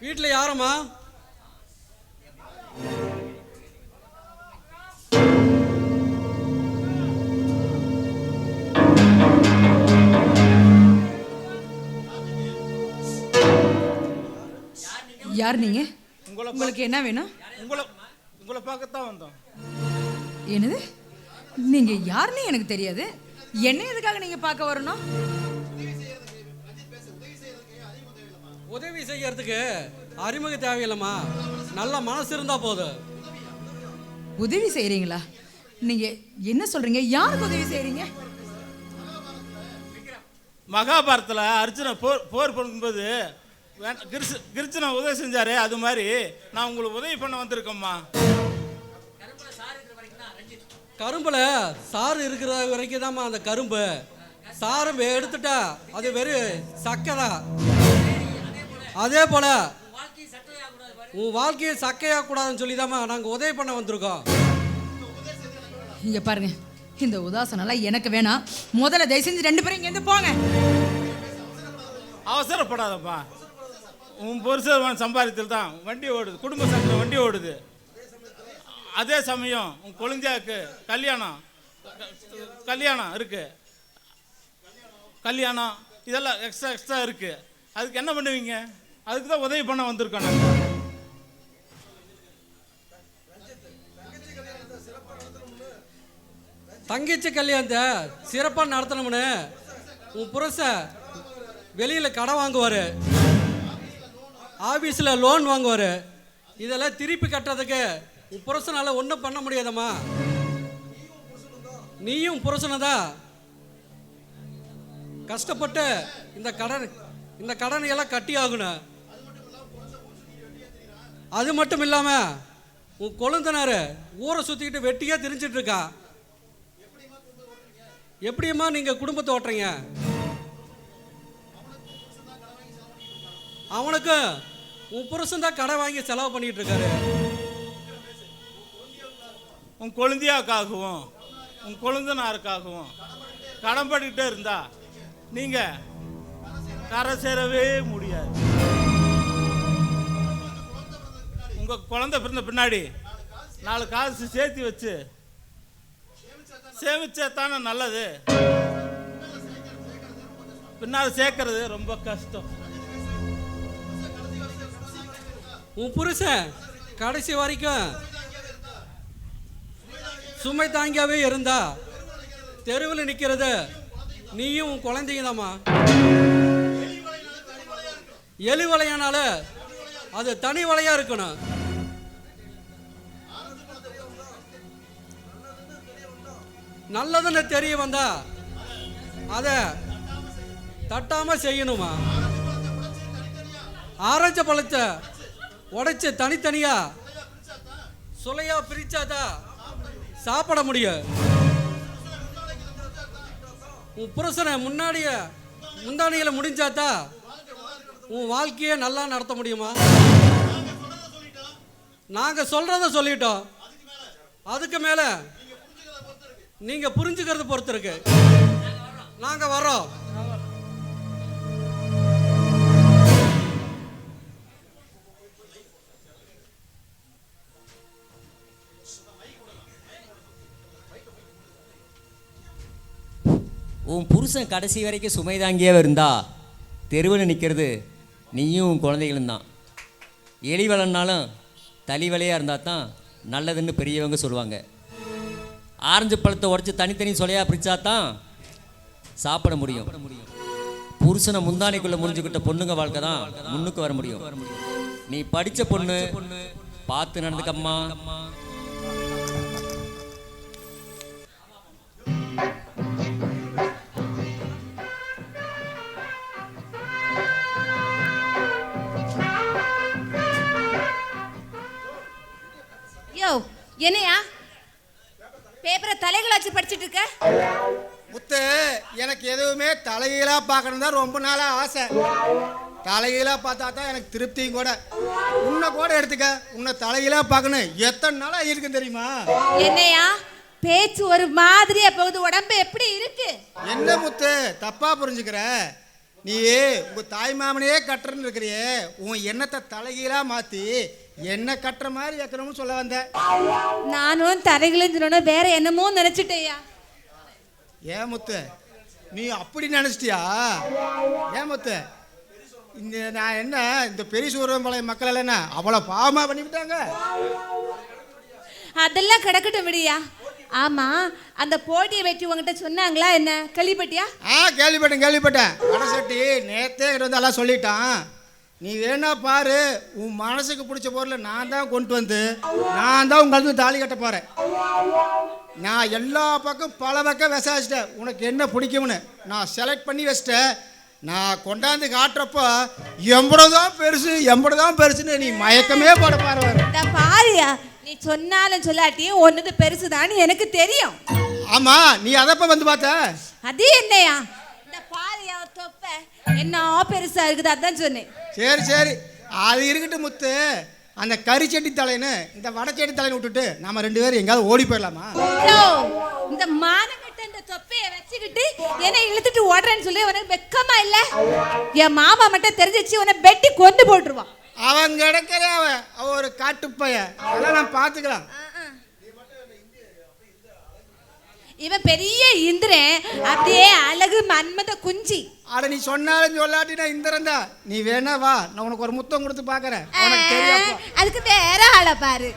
வீட்டில் யாரம்மா? யார் நீங்க? உங்களுக்கு என்ன வேணும்? உங்களை பார்க்கத்தான் வந்தோம். என்னது? நீங்க யாருன்னு எனக்கு தெரியாது. என்ன எதுக்காக நீங்க பார்க்க வரணும்? உதவி செய்யறதுக்கு அறிமுக தேவையில்லம்மா, நல்ல மனசு இருந்தா போதும். உதவி செய்றீங்களா? நீங்க என்ன சொல்றீங்க? யாருக்கு உதவி செய்றீங்க? மகாபாரத்தில் அர்ஜுன போர் பண்ணும்போது கிருஷ்ணன் உதவி செஞ்சாரு, அது மாதிரி நான் உங்களுக்கு உதவி பண்ண வந்திருக்கேம்மா. கரும்புல சாறு இருக்கிற வரைக்கும் தான்மா அந்த கரும்பு. சாறு எடுத்துட்டா அது வெறும் சக்கை. அதே போல உன் வாழ்க்கையை சக்கையாக கூடாதுன்னு சொல்லி தாம்மா நாங்கள் உதவி பண்ண வந்திருக்கோம். இங்க பாருங்க, இந்த உதாசனெல்லாம் எனக்கு வேணாம். முதல்ல தயவு செஞ்சு 2 பேரும் இங்கேருந்து போங்க. அவசரப்படாதப்பா, உன் புருஷன் சம்பாதித்தல் தான் வண்டி ஓடுது, குடும்ப சங்கடம் வண்டி ஓடுது. அதே சமயம் உன் கொழுந்தியாவுக்கு கல்யாணம் இருக்கு, கல்யாணம் இதெல்லாம் எக்ஸ்ட்ரா இருக்கு. அதுக்கு என்ன பண்ணுவீங்க? அதுக்கு தான் உதவி பண்ண வந்திருக்கோம் நாங்கள். தங்கச்சி கல்யாணத்தை சிறப்பாக நடத்தணும்னு உன் புருஷன் வெளியில் கடன் வாங்குவார், ஆஃபீஸில் லோன் வாங்குவார். இதெல்லாம் திருப்பி கட்டுறதுக்கு உன் புருஷனால் ஒன்றும் பண்ண முடியாதம்மா. நீயும் புருஷனை தான் கஷ்டப்பட்டு இந்த கடனை எல்லாம் கட்டி ஆகணும். அது மட்டும் இல்லாமல் உன் கொழுந்தனார் ஊரை சுற்றிக்கிட்டு வெட்டியே திரிஞ்சிட்டு இருக்கா. எப்படியம்மா நீங்கள் குடும்பத்தை ஓட்டுறீங்க? அவனுக்கு உன் புருஷன் தான் கடை வாங்கி செலவு பண்ணிட்டு இருக்காரு. உன் கொழுந்தியாவுக்காகவும் உன் கொழுந்தனாருக்காகவும் கடன் பண்ணிக்கிட்டே இருந்தா நீங்கள் கரை சேரவே முடியாது. உங்கள் குழந்தை பிறந்த பின்னாடி 4 காசு சேர்த்து வச்சு சேமிச்சா தானே நல்லது. பின்னால் சேர்க்கறது ரொம்ப கஷ்டம். உன் புருஷன் கடைசி வரைக்கும் சுமை தாங்கியாவே இருந்தா தெருவில் நிற்கிறது நீயும் உன் குழந்தைங்க தாம்மா. எலி வலையானால அது தனி வலையா இருக்கணும். நல்லதுன்னு தெரிய வந்தா அதை தட்டாம செய்யணுமா. ஆரஞ்ச பழத்தை உடைச்சு தனித்தனியா சுளையா பிரிச்சாதான் சாப்பிட முடியும். உன் புருஷனை முந்தானியில முடிஞ்சாத்தா உன் வாழ்க்கையை நல்லா நடத்த முடியுமா. நாங்க சொல்றத சொல்லிட்டோம், அதுக்கு மேல நீங்க புரிஞ்சுக்கிறது பொறுத்து இருக்கு. நாங்க வரோம். உன் புருஷன் கடைசி வரைக்கும் சுமை தாங்கியே இருந்தா தெருவில் நிற்கிறது நீயும் உன் குழந்தைகளும் தான். எலி வளர்னாலும் தலி வலையாக இருந்தால் தான் நல்லதுன்னு பெரியவங்க சொல்லுவாங்க. ஆரஞ்சு பழத்தை உடச்சி தனித்தனி சொலையாக பிரித்தா தான் சாப்பிட முடியும். புருஷனை முந்தானைக்குள்ளே முடிஞ்சுக்கிட்ட பொண்ணுங்க வாழ்க்கை தான் முன்னுக்கு வர முடியும். நீ படித்த பொண்ணு, பார்த்து நடந்துக்கம்மா. என்னையா பேப்பரை தலைகளை வச்சு படிச்சுட்டு இருக்க? முத்து, எனக்கு எதுவுமே தலைகீழாக பார்க்கணும் தான் ரொம்ப நாளாக ஆசை. தலைகீழாக பார்த்தா தான் எனக்கு திருப்தியும் கூட. உன்னை கூட எடுத்துக்க, உன்னை தலைகீழாக பார்க்கணும் எத்தனை நாளாக இருக்கு தெரியுமா? என்னையா பேச்சு ஒரு மாதிரியா போகுது, உடம்பு எப்படி இருக்கு? என்ன முத்து தப்பா புரிஞ்சுக்கிற? நீ உங்கள் தாய் மாமனையே கட்டுறன்னு இருக்கிறியே, உன் எண்ணத்தை தலைகீழாக மாற்றி என்ன கட்டுற மாதிரி வைக்கணும்னு சொல்ல வந்தேன். நானும் தரைகளும் வேற என்னமோ நினைச்சிட்டேயா. ஏன் முத்து, நீ அப்படி நினச்சிட்டியா? ஏன் முத்து, நான் என்ன இந்த பெரிய சூரம்பாளையம் மக்கள் எல்லாம் என்ன அவ்வளோ பாவமாக பண்ணிவிட்டாங்க? அதெல்லாம் கிடக்கட்டும் விடியா. ஆமா, அந்த போட்டியை வெற்றி உங்ககிட்ட சொன்னாங்களா என்ன? கேள்விப்பட்டியா? கேள்விப்பட்டேன். வடசட்டி நேற்றே இருந்தாலும் சொல்லிட்டான். நீ வேணா பாரு, உன் மனசுக்கு பிடிச்ச பொருளை நான் தான் கொண்டு வந்து நான் தான் உங்களுக்கு தாலி கட்ட போகிறேன். நான் எல்லா பக்கம் பல பக்கம் விசாரிச்சிட்டேன், உனக்கு என்ன பிடிக்கும்னு நான் செலக்ட் பண்ணி வச்சிட்டேன். நான் கொண்டாந்து காட்டுறப்போ எம்பதான் பெருசுன்னு நீ மயக்கமே போட பாருவாரு. பாரியா, நீ சொன்னாலும் சொல்லாட்டியும் ஒன்னது பெருசுதான் எனக்கு தெரியும். ஆமா, நீ அதப்ப வந்து பார்த்த? அது என்னையா, இந்த பாரியா தொப்ப என்ன பெருசா இருக்குது, அதான் சொன்னேன். சரி அது இருக்கட்டும் முத்து. அந்த கறிச்செட்டி தலைன்னு இந்த வடச்செட்டி தலைன்னு விட்டுட்டு நம்ம 2 பேரும் எங்காவது ஓடி போயிடலாமா? இந்த மானங்கட்ட இந்த தொப்பைய வச்சுக்கிட்டு என்னை இழுத்துட்டு ஓடுறேன்னு சொல்லி உனக்கு வெக்கமா இல்ல? என் மாமா மட்டும் தெரிஞ்சிச்சு உன்னை வெட்டி கொண்டு போட்டுருவான். அவன் கிடக்கிற அவன் ஒரு காட்டுப்பைய, அதெல்லாம் நான் பார்த்துக்கலாம். இவன் பெரிய இந்திரன், அப்படியே அழகு மன்மத குஞ்சி. அட நீ சொன்னாலும் சொல்லாட்டி நான் இந்திரன் தான். நீ வேணா வா, நான் உனக்கு ஒரு முத்தம் கொடுத்து பார்க்கறேன். அதுக்கு வேற ஆளை பாரு.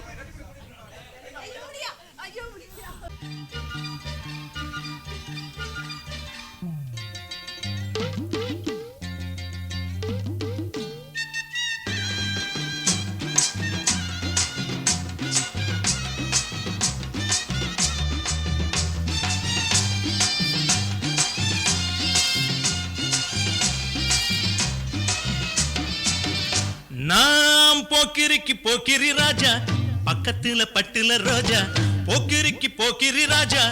நாம் போக்கிரி ராஜா, பக்கத்துல பட்டுல ரோஜா. போக்கிரி ராஜா,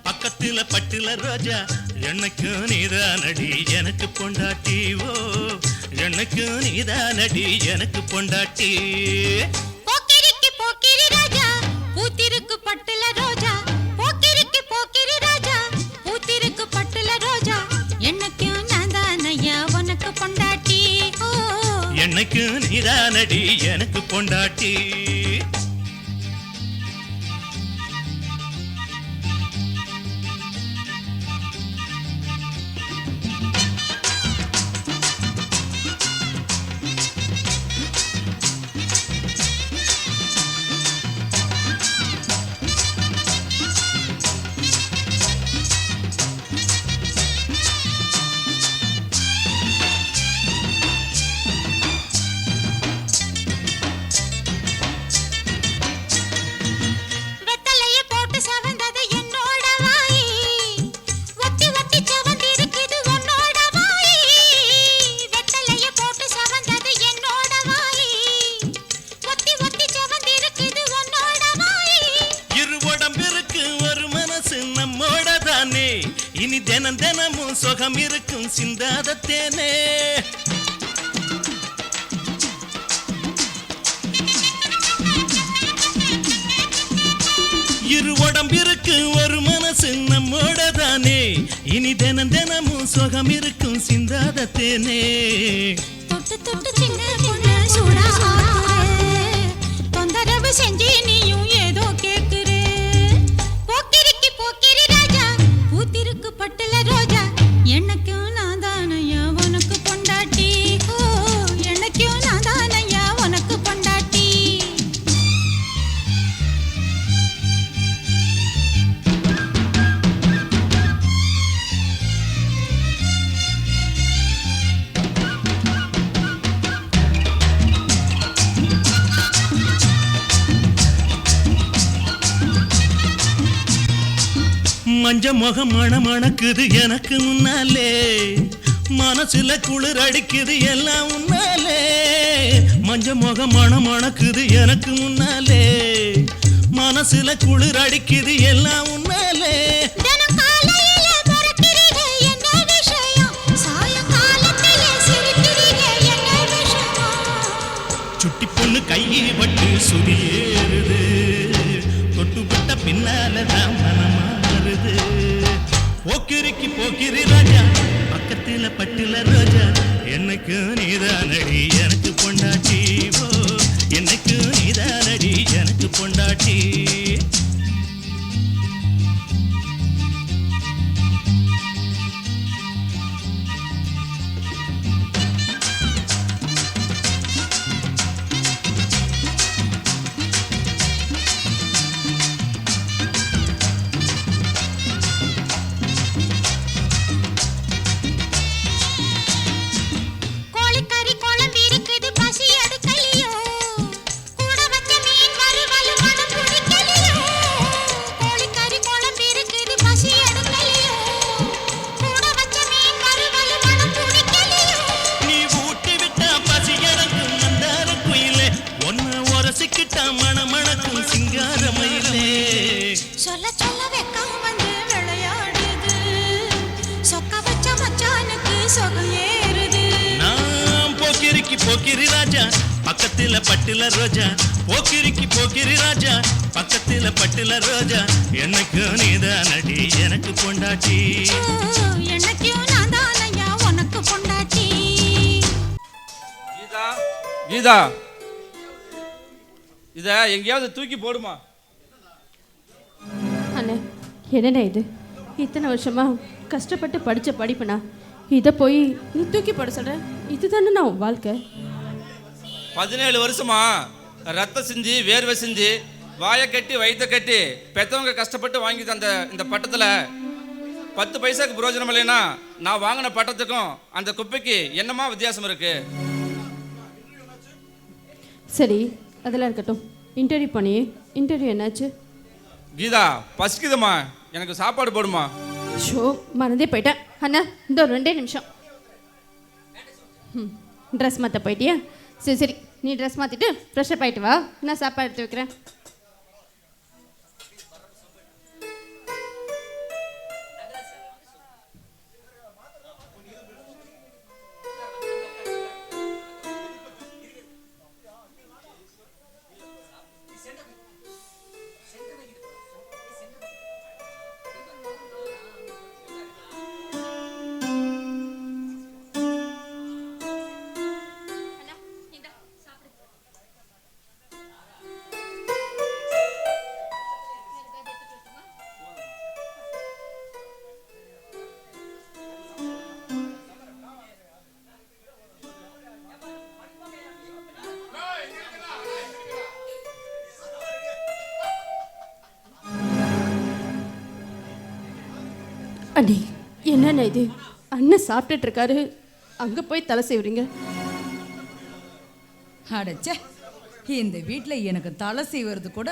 பக்கத்துல பட்டுல ரோஜா. எனக்கு நீதானடி எனக்கு பொண்டாட்டி, ஓ எனக்கு நீதானடி எனக்கு பொண்டாட்டி. போக்கிரி ராஜா, பூத்திருக்கு பட்டுல ரோஜா. போக்கிரி ராஜா, பூத்திருக்கு பட்டுல ரோஜா. எனக்கு நான் தானையா உனக்கு பொண்டாட்டி, ஓ எனக்கு நீதானடி எனக்கு பொண்டாட்டி. இனி தினமும் சுகம் இருக்கும் சிந்தாத தேனே. இரு உடம்பிற்கு ஒரு மனசு நம்மோட தானே. இனி தினமும் சுகம் இருக்கும் சிந்தாத தேனே. தொட்டு தொட்டு சின்ன பொண்ணு சூடா தொந்தரவு செஞ்சு நீயும் ஏதோ கேக்குற. போக்கிரி ராஜா, பூத்திருக்கு பட்டுல ரோஜா. எனக்கும் நான் தானையா உனக்கு பொண்டாட்டி, ஓ எனக்கும் நான் தானையா உனக்கு பொண்டாட்டி. மஞ்ச முகம் மணக்குது எனக்கு முன்னாலே. மனசுல குளிர் அடிக்குது எல்லாம் உன்னாலே. மஞ்ச முகம் மணக்குது எனக்கு முன்னாலே. மனசுல குளிர் அடிக்குது எல்லாம் உன்னாலே. சுட்டி பொண்ணு கையை பட்டு சுதியேறுது. தொட்டு விட்ட பின்னால தான் மனமாறுது. போக்கிரி ராஜா, பக்கத்துல பட்டுல ரோஜா எனக்கு நீதானடி எனக்கு பொண்டாட்டி ஓ எனக்கு நீதானடி எனக்கு பொண்டாட்டி கோழிக்கறி குழம்பு இருக்குது பசி எடுக்கலையோ கூட வச்ச மீன் வறுவல் மனம் பிடிக்கலையோ கோழிக்கறி குழம்பு இருக்குது பசி எடுக்கலையோ கூட வச்ச மீன் வறுவல் மனம் பிடிக்கலையோ நீ ஊட்டி விட்டா பசி எடுக்கும் மந்தார குயிலே ஒன்ன உரசிக்கிட்டா மணமணக்கும் சிங்கார மயிலே சொல்ல சொல்ல வெக்கம் வந்து விளையாடுது சொக்க வச்ச மச்சானுக்கு சொகம் ஏறுது நான் போக்கிரிக்கு போக்கிரி ராஜா பக்கத்துல பட்டுல ரோஜா போக்கிரிக்கு போக்கிரி ராஜா பக்கத்துல பட்டுல ரோஜா எனக்கு நீதானடி எனக்கு பொண்டாட்டி என்னைக்கும் நான் தானையா உனக்கு பொண்டாட்டி கீதா கீதா இதை எங்கேயாவது தூக்கி போடுமா. அண்ணே என்னண்ணே இது இத்தனை வருஷமா கஷ்டப்பட்டு படித்த படிப்புனா இதை போய் நீ தூக்கி போட சொல்கிற இதுதானே நான் உன் வாழ்க்கை 17 வருஷமா ரத்தம் செஞ்சு வேர்வை செஞ்சு வாயை கட்டி வயிற்ற கட்டி பெற்றவங்க கஷ்டப்பட்டு வாங்கி தந்த இந்த பட்டத்தில் 10 பைசாக்கு பிரயோஜனம் இல்லைன்னா நான் வாங்கின பட்டத்துக்கும் அந்த குப்பைக்கு என்னமா வித்தியாசம் இருக்கு? சரி அதெல்லாம் இருக்கட்டும் இன்டர்வியூ பண்ணி இன்டர்வியூ என்னாச்சு கீதா பசிக்குதுமா, எனக்கு சாப்பாடு போடுமா. ஷோ மறந்தே போயிட்டேன் அண்ணா இந்த ஒரு 2 நிமிஷம் ட்ரெஸ் மாற்ற போயிட்டியா சரி சரி நீ ட்ரெஸ் மாற்றிட்டு ஃப்ரெஷ்ஷப் ஆகிட்டு வா நான் சாப்பாடு எடுத்து வைக்கிறேன் அண்ணி என்னண்ணே இது அண்ணன் சாப்பிட்டுட்டு இருக்காரு அங்கே போய் தலை செய்வீங்க அடச்சே இந்த வீட்டில் எனக்கு தலை செய்வது கூட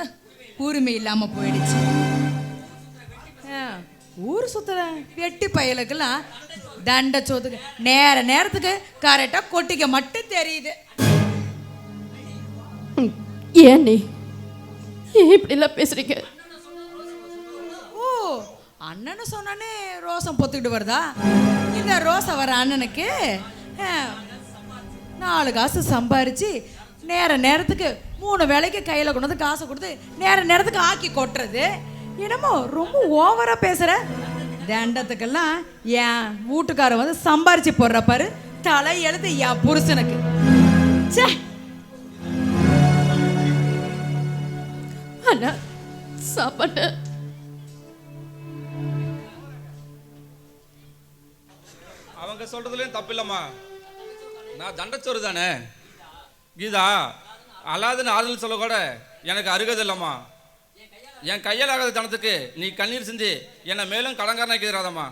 உரிமை இல்லாமல் போயிடுச்சு. ஊர் சுத்துற வெட்டி பயலுக்கெல்லாம் தண்டை சோத்துக்கு நேரத்துக்கு கரெக்டாக கொட்டிக்க மட்டும் தெரியுது. ஏன் நீ ஏன் இப்படிலாம் பேசுறீங்க? ஓ அண்ணன்னு சொன்னானே ரோசம் பொத்துக்கிட்டு வருதா? இந்த ரோசை வர அண்ணனுக்கு 4 காசு சம்பாரிச்சு நேரத்துக்கு 3 வேளைக்கு கையில் கொண்டு வந்து காசை கொடுத்து நேரத்துக்கு ஆக்கி கொட்டுறது என்னமோ ரொம்ப ஓவரா பேசுற. தண்டத்துக்கெல்லாம் என் வீட்டுக்காரன் வந்து சம்பாரிச்சு போடுற பாரு தலை எழுது என் புருஷனுக்கு. சே அண்ணா சாப்பாட்ட அவங்க சொல்றதுலயும் தப்பு இல்லம்மா, நான் தண்டச்சோறு தானே. கீதா அல்லாதுன்னு ஆறுதல் சொல்ல கூட எனக்கு அருகது இல்லம்மா. என் கையால் ஆகாத தனத்துக்கு நீ கண்ணீர் சிந்தி என்னை மேலும் கடங்காரனாக்கிறாதம்மா.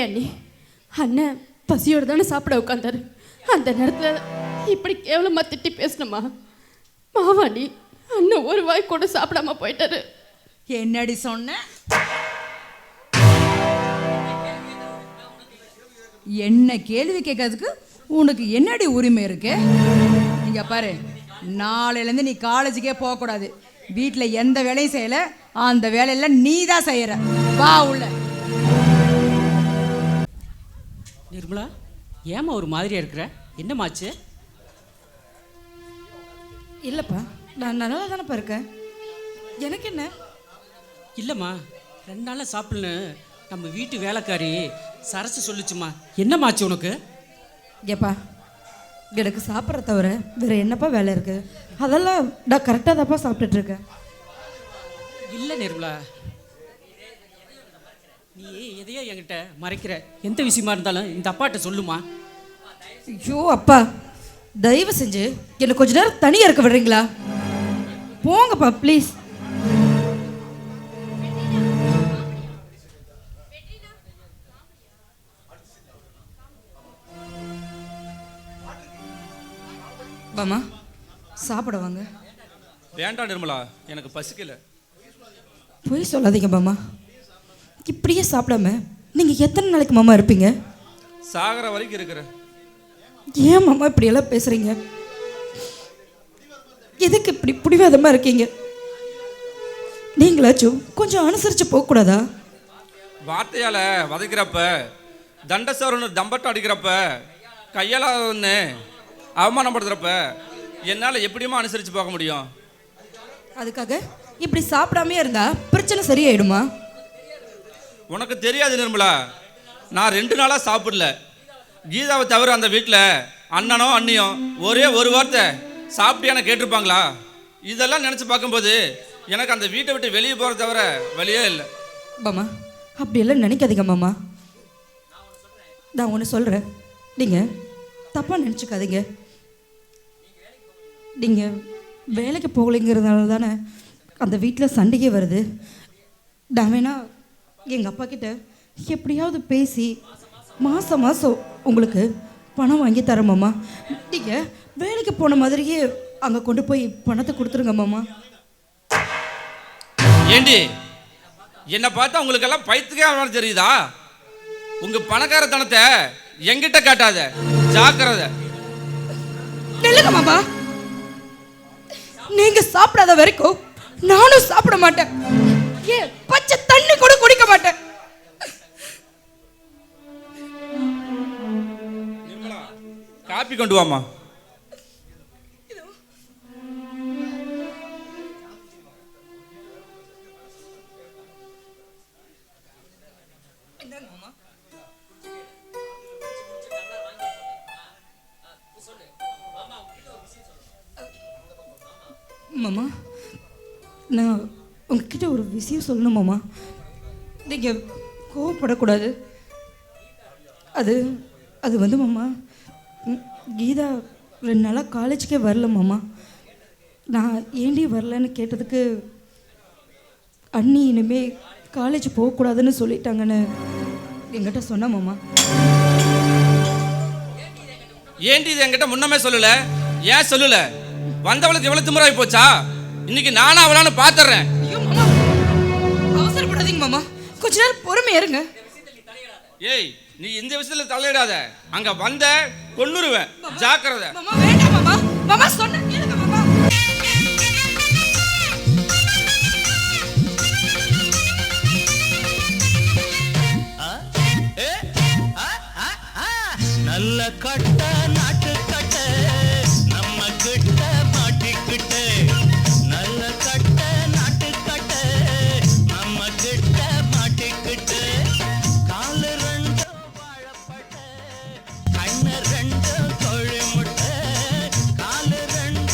ஏண்ணி அண்ணன் பசியோடு தானே சாப்பிட உட்காந்தாரு அந்த நேரத்தில் இப்படி கேவலமா திட்டி பேசணுமா? மாவாண்டி அண்ணன் ஒரு வாய் கூட சாப்பிடாம போயிட்டாரு. என்னடி சொன்ன? என்ன கேள்வி கேட்கறதுக்கு உனக்கு என்னடி உரிமை இருக்கு? இங்க பாரு, நாளையிலேருந்து நீ காலேஜுக்கே போகக்கூடாது. வீட்டில் எந்த வேலையும் செய்யலை, அந்த வேலையெல்லாம் நீ தான் செய்யற. வா உள்ள. நிர்மலா, ஏமா ஒரு மாதிரியா இருக்கிற? என்னமாச்சு? இல்லைப்பா, நான் நல்லா தானேப்பா இருக்கேன். எனக்கு என்ன? இல்லைம்மா, 2 நாளாக சாப்பிடலன்னு நம்ம வீட்டு வேலைக்காரி சரசு சொல்லுச்சுமா. என்னம்மாச்சு உனக்கு? ஏப்பா, எனக்கு சாப்பிட்ற தவிர வேறு என்னப்பா வேலை இருக்குது? அதெல்லாம் நான் கரெக்டாக தான்ப்பா சாப்பிட்டுட்ருக்கேன். இல்லை நிர்மலா, நீ எதையோ என்கிட்ட மறைக்கிற. எந்த விஷயமா இருந்தாலும் இந்த அப்பாட்ட சொல்லுமா. ஐயோ அப்பா, தயவு செஞ்சு என்னை கொஞ்ச நேரம் தனியாக இருக்க விடுறீங்களா? போங்கப்பா ப்ளீஸ். வாமா, சாப்பிட வாங்க. வேண்டாம் நிர்மலா, எனக்கு பசிக்கல. பொய் சொல்லாதீங்க மாமா. இப்படியே சாப்பிடாம நீங்கள் எத்தனை நாளைக்கு மாமா இருப்பீங்க? சாகர வரைக்கும் இருக்கிற. ஏன் மாமா இப்படியெல்லாம் பேசுகிறீங்க? எதுக்கு இப்படி பிடிவாதமாக இருக்கீங்க? நீங்களாச்சும் கொஞ்சம் அனுசரித்து போகக்கூடாதா? வார்த்தையால் வதைக்கிறப்ப, தண்டசோரன்னு தம்பட்டம் அடிக்கிறப்ப, கையால் ஒன்று அவமானப்படுத்துகிறப்ப என்னால் எப்படியுமா அனுசரித்து பார்க்க முடியும்? அதுக்காக இப்படி சாப்பிடாமே இருந்தா பிரச்சனை சரியாயிடுமா? உனக்கு தெரியாது நிர்மலா, நான் 2 நாளாக சாப்பிடல. கீதாவை தவிர அந்த வீட்டில் அண்ணனோ அண்ணியோ ஒரே ஒரு வார்த்தை சாப்பிட்டியான கேட்டிருப்பாங்களா? இதெல்லாம் நினச்சி பார்க்கும்போது எனக்கு அந்த வீட்டை விட்டு வெளியே போகிறத தவிர வழியே இல்லை. மாமா, அப்படியெல்லாம் நினைக்காதீங்க மாமா. நான் ஒன்று சொல்கிறேன், நீங்கள் தப்பாக நினச்சிக்காதீங்க. நீங்கள் வேலைக்கு போகலைங்கிறதுனால தானே அந்த வீட்டில் சண்டையே வருது. நான் வேணா எங்கள் அப்பா கிட்ட எப்படியாவது பேசி மாதம் உங்களுக்கு பணம் வாங்கி தரேன் மாமா. நீங்கள் வேலைக்கு போன மாதிரியே அங்கே கொண்டு போய் பணத்தை கொடுத்துருங்க மாமா. ஏண்டி, என்னை பார்த்தா உங்களுக்கெல்லாம் பைத்துக்கே தெரியுதா? உங்கள் பணக்காரத்தனத்தை என்கிட்ட காட்டாத, ஜாக்கிரதை. நில்லுங்க மாமா, நீங்க சாப்பிடாத வரைக்கும் நானும் சாப்பிட மாட்டேன். ஏன் பச்சை தண்ணி கூட குடிக்க மாட்டேன். காப்பி கொண்டு வாமா. மாமா, நான் உங்ககிட்ட ஒரு விஷயம் சொல்லணும் மாமா. நீங்கள் கோவப்படக்கூடாது. அது அது வந்து மாமா, கீதா 2 நாளாக காலேஜுக்கே வரல மாமா. நான் ஏண்டி வரலன்னு கேட்டதுக்கு அண்ணி இனிமே காலேஜ் போகக்கூடாதுன்னு சொல்லிட்டாங்கன்னு என்கிட்ட சொன்ன மாமா. ஏண்டி இது என்கிட்ட முன்னமே சொல்லல? ஏன் சொல்லல? வந்தவளுக்கு எவ்வளவு திமிராகி போச்சா? இன்னைக்கு நானும் அவளான்னு பாத்துறேன். ஐயோ மாமா, அவசரப்படாதீங்க மாமா, கொஞ்ச நேரம் பொறுமையா இருங்க. ஏய், நீ இந்த விஷயத்துல தலையிடாத. அங்க வந்த கொன்னுருவேன், ஜாக்கிரதை. மாமா வேண்டாம் மாமா, மாமா சொன்ன கேளுங்க மாமா. நல்ல கட்ட நாட்டு கட்ட நம்ம கிட்ட மாட்டிக்கிட்ட. நல்ல கட்ட நாட்டு கட்ட நம்ம கிட்ட மாட்டிக்கிட்ட. காலு 2 வாழைப்பட்ட, கண்ணு 2 கோழி முட்டை. காலு 2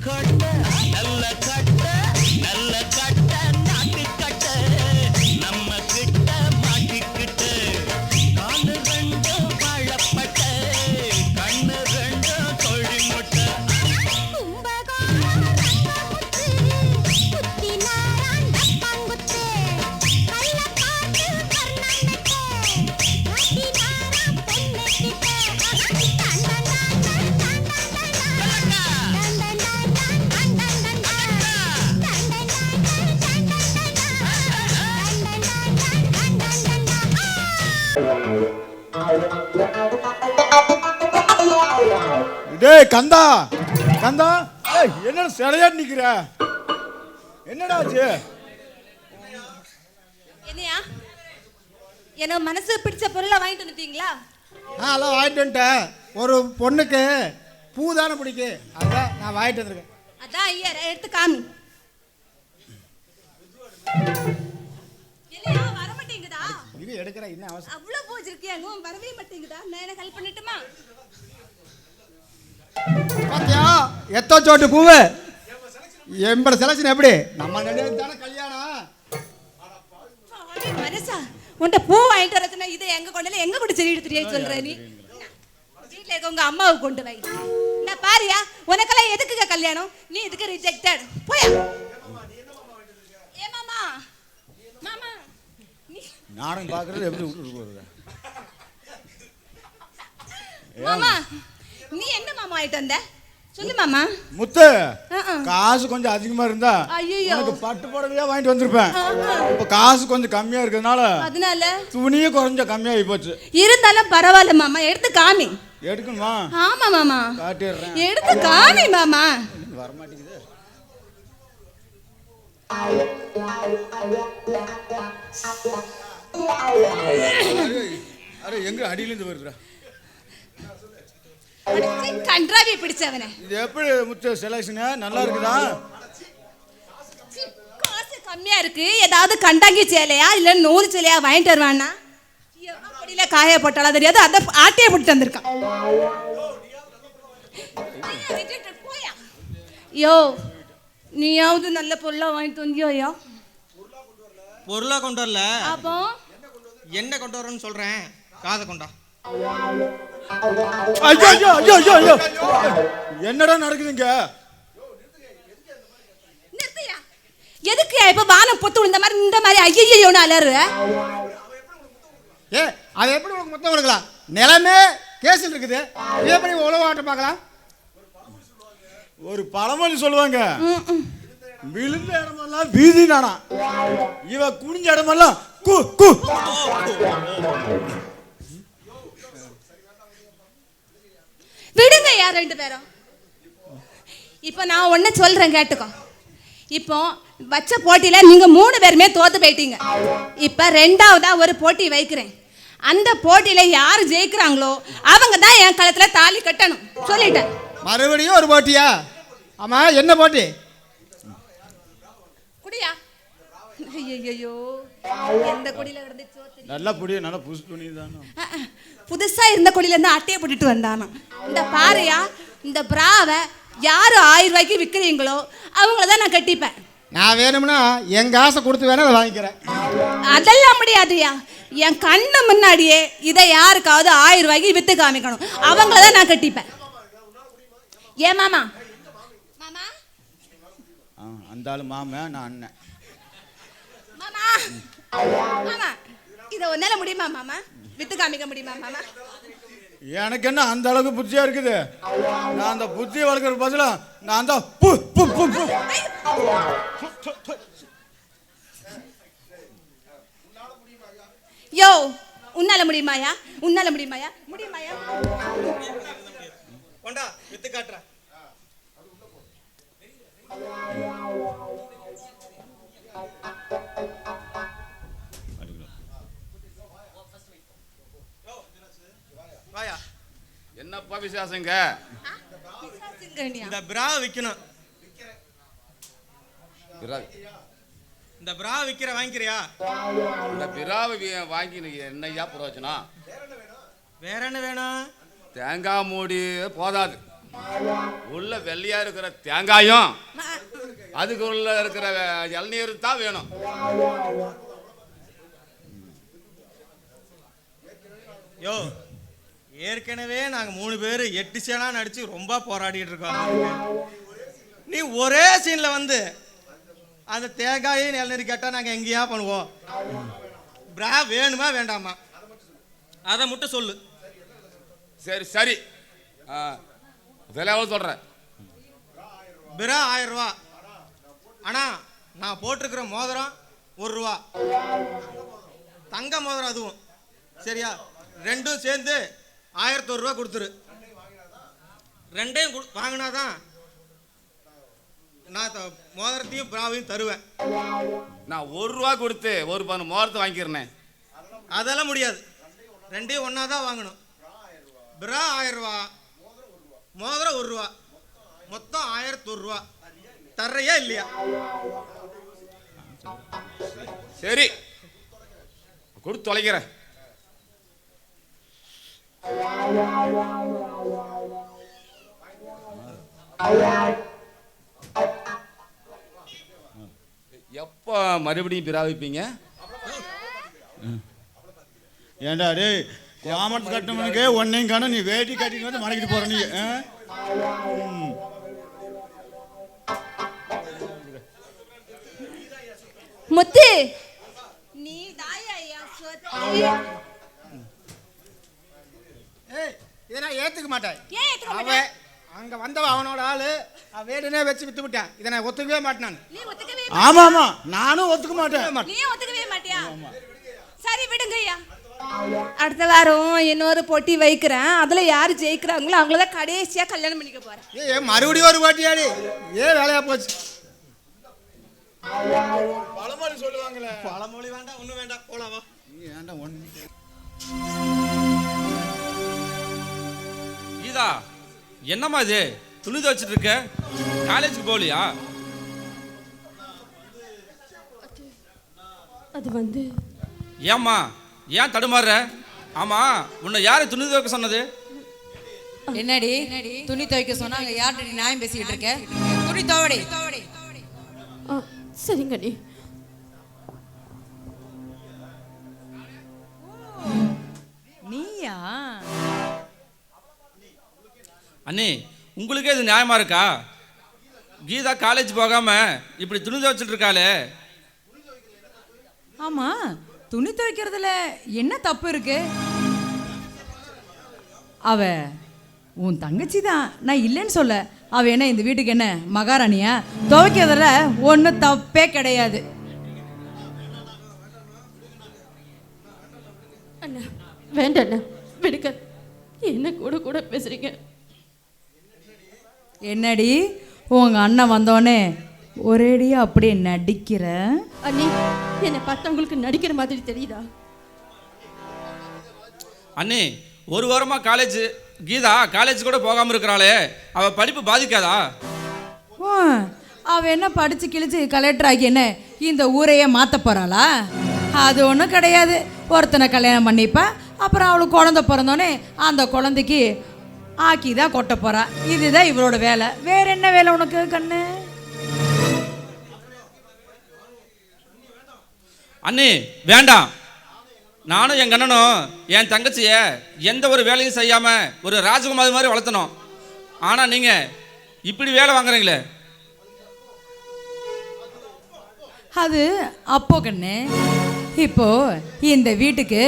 கொட்ட நல்ல கட்ட நல்ல கட்ட நாட்டு கட்ட நம்ம கிட்ட மாட்டிக்கிட்டு காலு ரெண்டு வாழப்பட்ட கண்ணு ரெண்டு கோழி முட்டை டேய் கந்தா கந்தா, ஏய் என்னடா சிலையாட்டு நிக்கிற? என்னடா ஆச்சு? என்னையா என்ன மனசு பிடிச்ச பொருளை வாங்கிட்டு வந்துட்டீங்களா? அதெல்லாம் வாங்கிட்டு வந்துட்டேன். ஒரு பொண்ணுக்கு பூ தானே பிடிக்கும், அதான் நான் வாங்கிட்டு வந்திருக்கேன். அதான் ஐயா எடுத்து காமி. இல்லையா வர மாட்டேங்குதா? இது எடுக்கிற என்ன அவசரம்? அவ்வளவு பூ வச்சிருக்கியா, இன்னும் வரவே மாட்டேங்குதா? நான் எனக்கு ஹெல்ப் பண்ணட்டுமா? பாத்தியா எத்தோ சோட்டு பூவு எம்பட செலக்ஷன் எப்படி? நம்ம நடுவில் தானே கல்யாணம். மனசா உன்ட்ட பூ வாங்கிட்டு வரதுன்னா இதை எங்க கொண்டால எங்க கொண்டு செடி எடுத்துறியே சொல்ற நீ? வீட்டுல இருக்க உங்க அம்மாவை கொண்டு வை. நான் பாரியா உனக்கெல்லாம் எதுக்குங்க கல்யாணம்? நீ இதுக்கு ரிஜெக்டட். போயா. ஏ மாமா மாமா நீ நானும் பாக்குறது எப்படி விட்டு போறது? மாமா நீ என்ன மாமா ஆயிட்டு வந்த? சொல்லு மாமா. முத்து காசு கொஞ்சம் அதிகமா இருந்தா ஐயோ எனக்கு பட்டு புடவையா வாங்கிட்டு வந்திருப்பேன். இப்ப காசு கொஞ்சம் கம்மியா இருக்கிறதுனால அதனால துணியே கொஞ்சம் கம்மியாகி போச்சு. இருந்தாலும் பரவாயில்ல மாமா, எடுத்து காமி. எடுக்கணுமா? ஆமா மாமா காட்டிடுறேன். எடுத்து காமி மாமா. வர மாட்டேங்குது. அரே எங்க அடியில இருந்து வருதுடா? கன்றாவி பிடிச்சவனே. இது எப்படி முத்து செலக்ஷன் நல்லா இருக்குதா? காசு கம்மியா இருக்கு, ஏதாவது கண்டாங்கி சேலையா இல்ல நூறு சேலையா வாங்கிட்டு வருவானா? அப்படியில காய போட்டாலும் தெரியாது, அத ஆட்டையை போட்டு வந்திருக்கான். யோ நீயாவது நல்ல பொருளா வாங்கிட்டு வந்தியோயா? பொருளா கொண்டு வரல, அப்போ என்ன கொண்டு வரேன்னு சொல்றேன், காதை கொண்டா. ஐயோ ஐயோ ஐயோ ஐயோ ஐயோ, என்னடா நடக்குதுங்க? நிறுத்தியா. எதுக்குயா இப்ப வானம் பொத்து விழுந்த மாதிரி இந்த மாதிரி ஐயையோன்னு அலறு? ஏ அது எப்படி உனக்கு மொத்தம் கொடுக்கலாம்? நிலமே கேஸில் இருக்குது, எப்படி உழவு ஆட்ட பார்க்கலாம்? ஒரு பழமொழி சொல்லுவாங்க, விழுந்த இடமெல்லாம் வீதி நானா, இவ குனிஞ்ச இடமெல்லாம் கு கு. விடுங்க யார் ரெண்டு பேரும். இப்போ நான் ஒன்று சொல்கிறேன் கேட்டுக்கோ. இப்போ வச்ச போட்டியில் நீங்கள் 3 பேருமே தோற்று போயிட்டீங்க. இப்போ ரெண்டாவதாக ஒரு போட்டி வைக்கிறேன். அந்த போட்டியில் யார் ஜெயிக்கிறாங்களோ அவங்க தான் என் கழுத்தில் தாலி கட்டணும் சொல்லிட்டேன். மறுபடியும் ஒரு போட்டியா? ஆமாம் என்ன போட்டி? குடியா? ஐயோ எந்த குடியில் இருந்து நல்லா புடி, நல்லா புதுசு துணி தானே. புதுசா இருந்த கொடியிலேருந்து அட்டையை போட்டுட்டு வந்தானா. இந்த பாறையா இந்த பிராவை யார் 1000 ரூபாய்க்கு விற்கிறீங்களோ அவங்கள தான் நான் கட்டிப்பேன். நான் வேணும்னா எங்க ஆசை கொடுத்து வேணா அதை வாங்கிக்கிறேன். அதெல்லாம் முடியாதுயா, என் கண்ணு முன்னாடியே இதை யாருக்காவது 1000 ரூபாய்க்கு வித்து காமிக்கணும், அவங்கள தான் நான் கட்டிப்பேன். ஏன் மாமா? மாமா அந்த ஆளு மாமா, நான் அண்ணன். மாமா மாமா இதை ஒன்னால முடியுமா மாமா? வித்து காமிக்க முடியுமா மாமா? எனக்கு என்ன அந்த அளவுக்கு புத்தியா இருக்குது? நான் அந்த புத்தியை வளர்க்கற பதிலா நான் தான் பு பு பு பு. யோ உன்னால முடியுமாயா? உன்னால முடியுமாயா? முடியுமாயா? கொண்டா வித்து காட்டுறேன். என்னப்பா விசேஷங்க? இந்த பிரா விற்கணும். இந்த பிரா விற்கிற வாங்கிக்கிறியா? இந்த பிராவை வாங்கி என்னையா பிரயோஜனம்? வேற என்ன வேணும்? தேங்காய் மூடி போதாது. உள்ள வெள்ளையா இருக்கிற தேங்காயும் அதுக்கு உள்ள இருக்கிற இளநீர் தான் வேணும். யோ, ஏற்கனவே நாங்க 3 பேர் 8 சேனா நடிச்சு ரொம்ப போராடிட்டு இருக்கோம். நீ ஒரே சீன்ல வந்து அந்த தேங்காயும் இளநீர் கேட்டா நாங்க எங்கேயா பண்ணுவோம்? பிரா வேணுமா வேண்டாமா அதை மட்டும் சொல்லு. சரி சரி, விலை எவ்வளோ சொல்கிறேன்? பிரா 1000 ரூபா. ஆனா நான் போட்டிருக்கிற மோதிரம் 1 ரூபா, தங்க மோதிரம் அதுவும். சரியா? ரெண்டும் சேர்ந்து 1001 ரூபா கொடுத்துரு. ரெண்டையும் வாங்கினாதான் நான் மோதிரத்தையும் பிராவையும் தருவேன். நான் 1 ரூபா கொடுத்து ஒரு பணம் மோதிரத்தை வாங்கிக்கிறேன். அதெல்லாம் முடியாது, ரெண்டையும் ஒன்றா தான் வாங்கணும். பிரா 1000 ரூபா, மோதிரம் 1 ரூபா, மொத்தம் 1001 ரூபா. தர்றையா இல்லையா? சரி, கொடுத்து தொலைக்கிறேன். எப்போ மறுபடியும் பிராவிப்பீங்க? ஏண்டா டேய், கோமரத்து கட்டவனுக்கு ஒன்னையும் காணும், நீ வேட்டி கட்டிட்டு வந்து மடக்கிட்டு போற நீ. முத்து, நீ தாயா ஏய், இதை நான் ஏத்துக்க மாட்டேன். ஏன் ஏத்துக்க மாட்டே? அவன் அங்க வந்தவன் அவனோட ஆளு, வேடுனே வச்சு வித்து விட்டான். இதை நான் ஒத்துக்கவே மாட்டேன். நீ ஒத்துக்கவே ஆமா ஆமா, நானும் ஒத்துக்க மாட்டேன். நீ ஒத்துக்கவே மாட்டியா? சரி விடுங்க ஐயா. அடுத்த வாரம் இன்னொரு போட்டி வைக்கிறேன். அதுல யாரு ஜெயிக்கிறாங்களோ அவங்களதான் கடைசியா கல்யாணம் பண்ணிக்க போறேன். ஏ மறுபடியும் ஒரு பாட்டியாடி, வேலையா போச்சு. பழமொழி சொல்லுவாங்களே. பழமொழி வேண்டாம், ஒன்றும் வேண்டாம், போலாவா? ஏன்டா ஒண்ணு கீதா, என்னம்மா இது துணி துவைச்சிட்டு இருக்க? காலேஜுக்கு போகலையா? அது வந்து ஏம்மா ஏன் தடுமாறுற? ஆமா, உன்னை யாரு துணி துவைக்க சொன்னது? என்னடி துணி துவைக்க சொன்னா அங்க யார்கிட்ட நியாயம் பேசிக்கிட்டு இருக்க? துணி துவடி. சரிங்க நீ. நீயா? அண்ணி, உங்களுக்கே இது நியாயமா இருக்கா? கீதா காலேஜ் போகாம இப்படி துணி துவைச்சிட்டு இருக்காளே. ஆமா, துணி துவைக்கிறதுல என்ன தப்பு இருக்கு? அவ உன் தங்கச்சி தான், நான் இல்லைன்னு சொல்ல. அவ என்ன இந்த வீட்டுக்கு என்ன மகாராணியா? துவைக்கிறதுல ஒன்றும் தப்பே கிடையாது. அண்ணா வேண்டாம் அண்ணா, விடுக்க. என்ன கூட கூட பேசுறீங்க. என்னடி உங்க அண்ணன் வந்தோடனே ஒரேடியா அப்படியே நடிக்கிற? அண்ணி, என்னை பார்த்தா உங்களுக்கு நடிக்கிற மாதிரி தெரியுதா? அண்ணி, ஒரு வாரமா காலேஜ் கீதா காலேஜ் கூட போகாம இருக்கிறாளே, அவ படிப்பு பாதிக்காதா? அவ என்ன படிச்சு கிழிச்சு கலெக்டர் ஆகி என்ன இந்த ஊரையே மாத்த போறாளா? அது ஒன்றும் கிடையாது. ஒருத்தனை கல்யாணம் பண்ணிப்பா, அப்புறம் அவளுக்கு குழந்தை பிறந்தோடனே அந்த குழந்தைக்கு ஆக்கி தான் கொட்ட போறா. இதுதான் இவரோட வேலை. வேற என்ன வேலை உனக்கு கண்ணு? அண்ணி வேண்டாம். நானும் என் கண்ணனும் என் தங்கச்சிய எந்த ஒரு வேலையும் செய்யாம ஒரு ராஜகுமாரி மாதிரி வளர்த்தணும். ஆனா நீங்க இப்படி வேலை வாங்குறீங்களே. அது அப்போ கண்ணு. இப்போ இந்த வீட்டுக்கு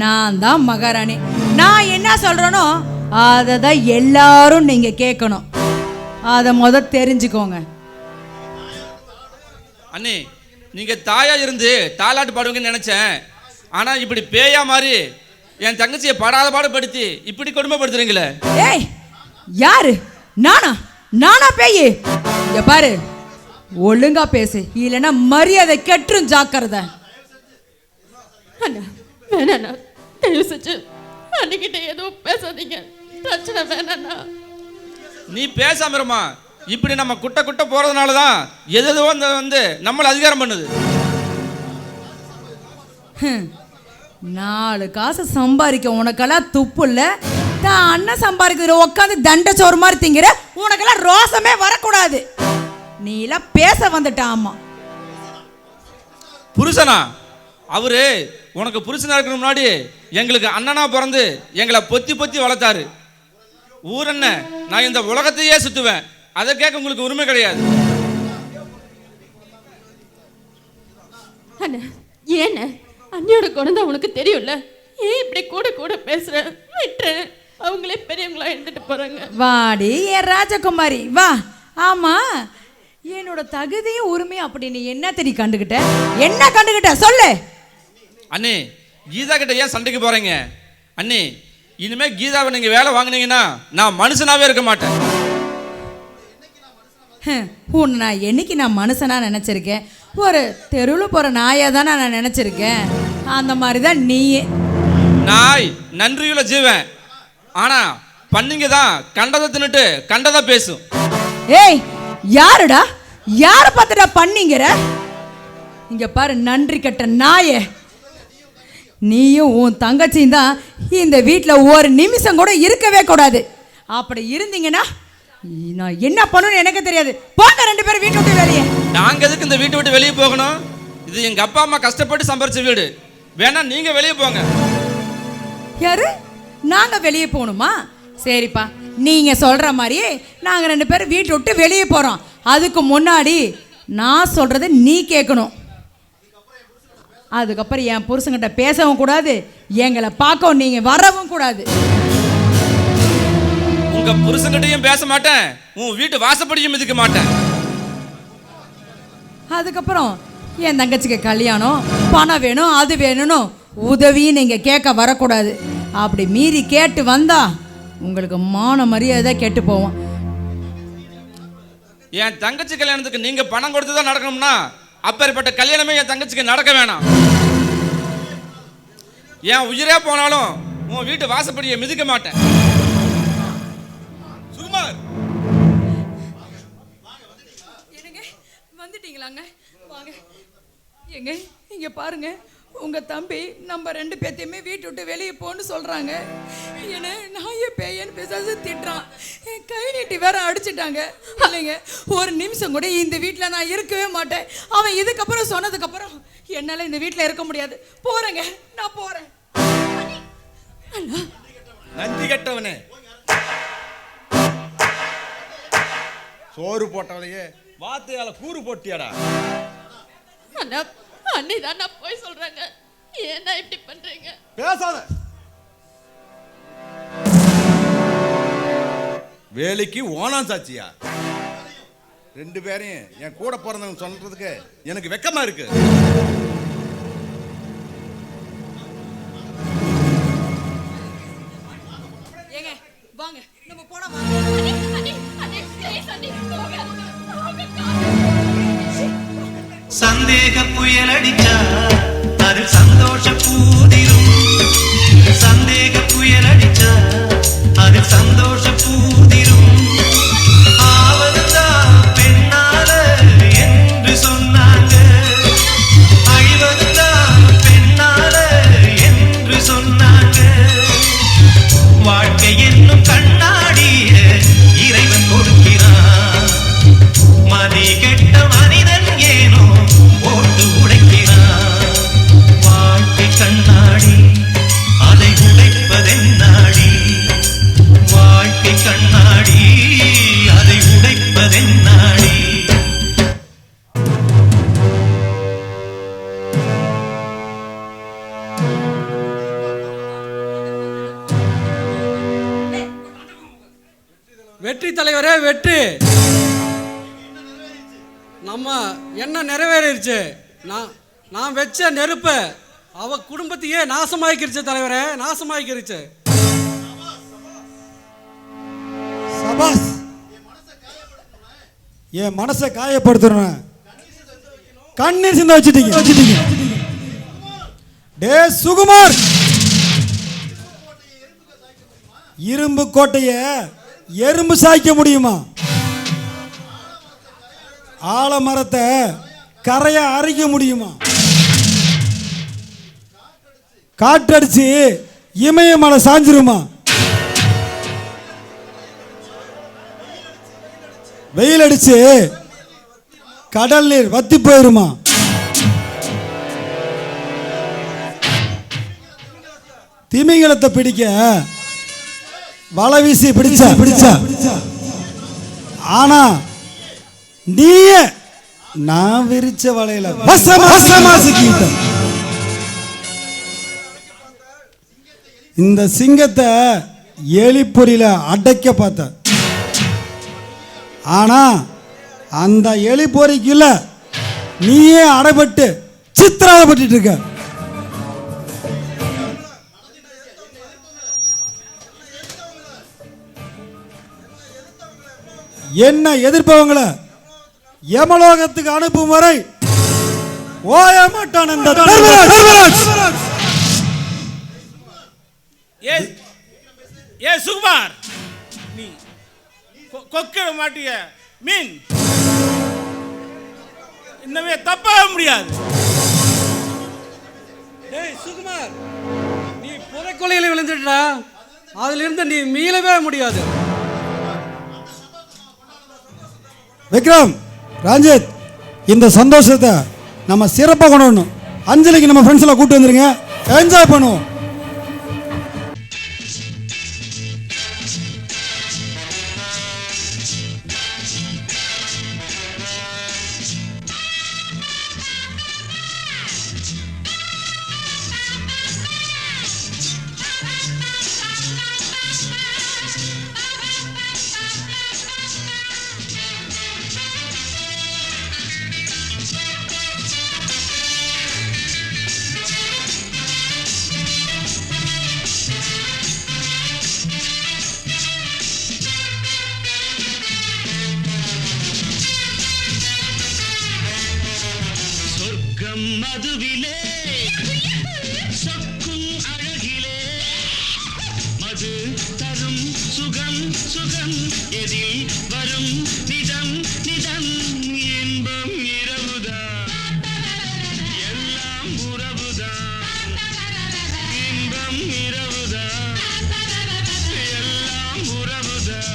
நான் தான் மகாராணி. நான் என்ன சொல்றேனோ அதை தான் எல்லாரும் நீங்க கேட்கணும். அதை தெரிஞ்சுக்கோங்க. அண்ணி, நீங்க தாயா இருந்து தாலாட்டு பாடுவீங்கன்னு நினைச்சேன். ஆனா இப்படி பேயா மாதிரி என் தங்கச்சியை படாத பாடுபடுத்தி இப்படி கொடுமைப்படுத்துறீங்களே. ஏய், யாரு? நானா பேயி? இங்க பாரு, ஒழுங்கா பேசு, இல்லைன்னா மரியாதை கெட்டுரும். ஜாக்கிரதை. அண்ணா வேணாண்ணா, தயவு செஞ்சு அன்னிக்கிட்ட எதுவும் பேசாதீங்க. பிரச்சனை வேணாண்ணா. நீ பேசாம இருமா. இப்படி நம்ம குட்ட போறதுனால தான் எதோ வந்து நம்மள அதிகாரம் பண்ணுது. 4 காசு சம்பாதிக்க உனக்கெல்லாம் துப்பு இல்லை. தான் அண்ணன் சம்பாதிக்கிற உட்காந்து தண்டை சோறு மாதிரி திங்கிற. உனக்கெல்லாம் ரோசமே வரக்கூடாது. நீ எல்லாம் பேச வந்துட்டான். ஆமா புருஷனா? அவரு உனக்கு புருஷனா இருக்கிற முன்னாடி எங்களுக்கு அண்ணனா பிறந்து எங்களை பொத்தி பொத்தி வளர்த்தாரு. ஊர் என்ன, நான் இந்த உலகத்தையே சுத்துவேன். அதை கேட்க உங்களுக்கு உரிமை கிடையாது. அண்ணா ஏண்ண அண்ணியோட குழந்தை உனக்கு தெரியும்ல, ஏன் இப்படி கூட கூட பேசுற? விட்டுறேன், அவங்களே பெரியவங்களா இருந்துட்டு போறாங்க. வாடி என் ராஜகுமாரி வா. ஆமா என்னோட தகுதியும் உரிமையும் அப்படி நீ என்ன தெரிய கண்டுகிட்ட? என்ன கண்டுகிட்ட சொல்லு. அண்ணி, கீதா கிட்ட ஏன் சண்டைக்கு போறீங்க? அண்ணி, இனிமே கீதாவை நீங்க வேலை வாங்கினீங்கன்னா நான் மனுஷனாவே இருக்க மாட்டேன். உன்னை நான் என்னைக்கு நான் மனுஷனா நினைச்சிருக்கேன்? ஒரு தெருவில் போற நாயா தானே நான் நினைச்சிருக்கேன். அந்த மாதிரி தான் நீயே. நாய் நன்றியுள்ள ஜீவன். ஆனா பண்ணிங்க தான் கண்டதை தின்னுட்டு கண்டதை பேசும். ஏய் யாருடா? யாரை பார்த்துடா பண்ணிங்கிற? இங்க பாரு நன்றி கட்ட நாயே, நீயும் உன் தங்கச்சியும் தான் இந்த வீட்டில் ஒரு நிமிஷம் கூட இருக்கவே கூடாது. அப்படி இருந்தீங்கன்னா நான் என்ன பண்ணணும்னு எனக்கு தெரியாது. போங்க ரெண்டு பேரும் வீட்டை விட்டு வெளியே. நாங்க எதுக்கு இந்த வீட்டை விட்டு வெளியே போகணும்? இது எங்க அப்பா அம்மா கஷ்டப்பட்டு சம்பாரிச்ச வீடு. வேணா நீங்க வெளியே போங்க. யாரு? நாங்க வெளியே போகணுமா? சரிப்பா, நீங்க சொல்ற மாதிரியே நாங்க ரெண்டு பேரும் வீட்டை விட்டு வெளியே போறோம். அதுக்கு முன்னாடி நான் சொல்றதை நீ கேட்கணும். அதுக்கப்புறம் என் புருஷன்கிட்ட பேசவும் கூடாது, எங்களை பார்க்கவும் நீங்க வரவும் கூடாது. உங்க புருஷன்கிட்டயும் பேச மாட்டேன், உன் வீட்டு வாசப்படியும் மிதிக்க மாட்டேன். அதுக்கப்புறம் என் தங்கச்சிக்கு கல்யாணம், பணம் வேணும், அது வேணும்னு உதவியும் நீங்க கேட்க வரக்கூடாது. அப்படி மீறி கேட்டு வந்தா உங்களுக்கு மான மரியாதை கேட்டு போவோம். என் தங்கச்சி கல்யாணத்துக்கு நீங்க பணம் கொடுத்து தான் நடக்கணும்னா அப்பேற்பட்ட கல்யாணமே என் தங்கச்சிக்கு நடக்க வேணாம். என் உயிரே போனாலும் உன் வீட்டு வாசப்படியை மிதிக்க மாட்டேன். சுகுமார், என்னங்க வந்துட்டீங்களாங்க? வாங்க. எங்க இங்க பாருங்க, உங்க தம்பி நம்ம ரெண்டு பேத்தையுமே வீட்டு விட்டு வெளியே போன்னு சொல்றாங்க. என்ன நாய பேயன்னு பேசாது திட்டுறான். கை நீட்டி வேற அடிச்சுட்டாங்க. இல்லைங்க, ஒரு நிமிஷம் கூட இந்த வீட்டில் நான் இருக்கவே மாட்டேன். அவன் இதுக்கப்புறம் சொன்னதுக்கப்புறம் என்னால் இந்த வீட்டில் இருக்க முடியாது. போறேங்க, நான் போறேன். நந்தி கெட்டவனே, சோறு போட்டவளையே வார்த்தையால கூறு போட்டியாடா. அண்ணா அண்ணி தான் நான் போய் சொல்றாங்க, ஏன்னா இப்படி பண்றீங்க? பேசாத. வேலைக்கு ஓனான் சாட்சியா? ரெண்டு பேரையும் என் கூட பிறந்தவங்க சொல்றதுக்கு எனக்கு வெக்கமா இருக்கு. ஏங்க வாங்க, நம்ம போட சந்தேக புயல் அடிச்சா அது சந்தோஷ பூதிரும். சந்தேக புயல் அடிச்சா அது சந்தோஷ பூதிரும். ஆவதுதான் பெண்ணால என்று சொன்னாங்க, அழிவதுதான் பெண்ணால என்று சொன்னாங்க. வாழ்க்கை என்னும் கண்ணாடிய இறைவன் கொடுக்கிறான். மதி கெட்ட மனிதன் ஏனோ போட்டு உடைக்கிறான். வாழ்க்கை கண்ணாடி அதை உடைப்பதென்னாடி? வாழ்க்கை கண்ணாடி அதை உடைப்பதென்னாடி? வெற்றி தலைவரே வெற்றி. நம்ம என்ன நிறைவேறிடுச்சு. நான் வச்ச நெருப்பு அவ குடும்பத்தையே நாசமாக்கிருச்சு தலைவரே, நாசமாக்கிருச்சு. சபாஸ், என் மனசை காயப்படுத்துறேன். கண்ணீர் சிந்த வச்சுட்டீங்க. டே சுகுமார், இரும்பு கோட்டைய எறும்பு சாய்க்க முடியுமா? ஆலமரத்தை கரையை அரைக்க முடியுமா? காற்றடிச்சு இமயமலை சாஞ்சிருமா? வெயில் அடிச்சு கடல் நீர் வத்தி போயிருமா? திமிங்கலத்தை பிடிக்க வலை வீசி பிடிச்சா ஆனா நீயே நான் விரிச்ச வலையில வசமா சிக்கிட்ட. இந்த சிங்கத்தை எலிப்பொறியில அடைக்க பார்த்த, ஆனா அந்த எலிப்பொறிக்குள்ள நீயே அடைபட்டு சித்திரவதைப்பட்டு இருக்க. என்ன எதிர்ப்பவங்களை யமலோகத்துக்கு அனுப்பும் வரை ஓய மாட்டான் இந்த தர்மராஜ். ஏ சுகுமார், நீ கொக்கிட மாட்டிய மீன் இன்னமே தப்பாக முடியாது. டேய் சுகுமார், நீ புறக்கொலையில் விழுந்துட்டா, அதிலிருந்து நீ மீளவே முடியாது. விக்ரம், ரஞ்சித், இந்த சந்தோஷத்தை நம்ம சிறப்பாக கொண்டாடணும். அஞ்சலிக்கு நம்ம ஃப்ரெண்ட்ஸ் எல்லாம் கூப்பிட்டு வந்துருங்க, என்ஜாய் பண்ணுவோம். மதுவிலே சொக்கும் அழகிலே மது தரும் சுகம் சுகம் எதில் வரும் நிதம் நிதம் இன்பம் இரவுதான் எல்லாம் உறவுதான் இன்பம் இரவுதான் எல்லாம் உறவுதான்.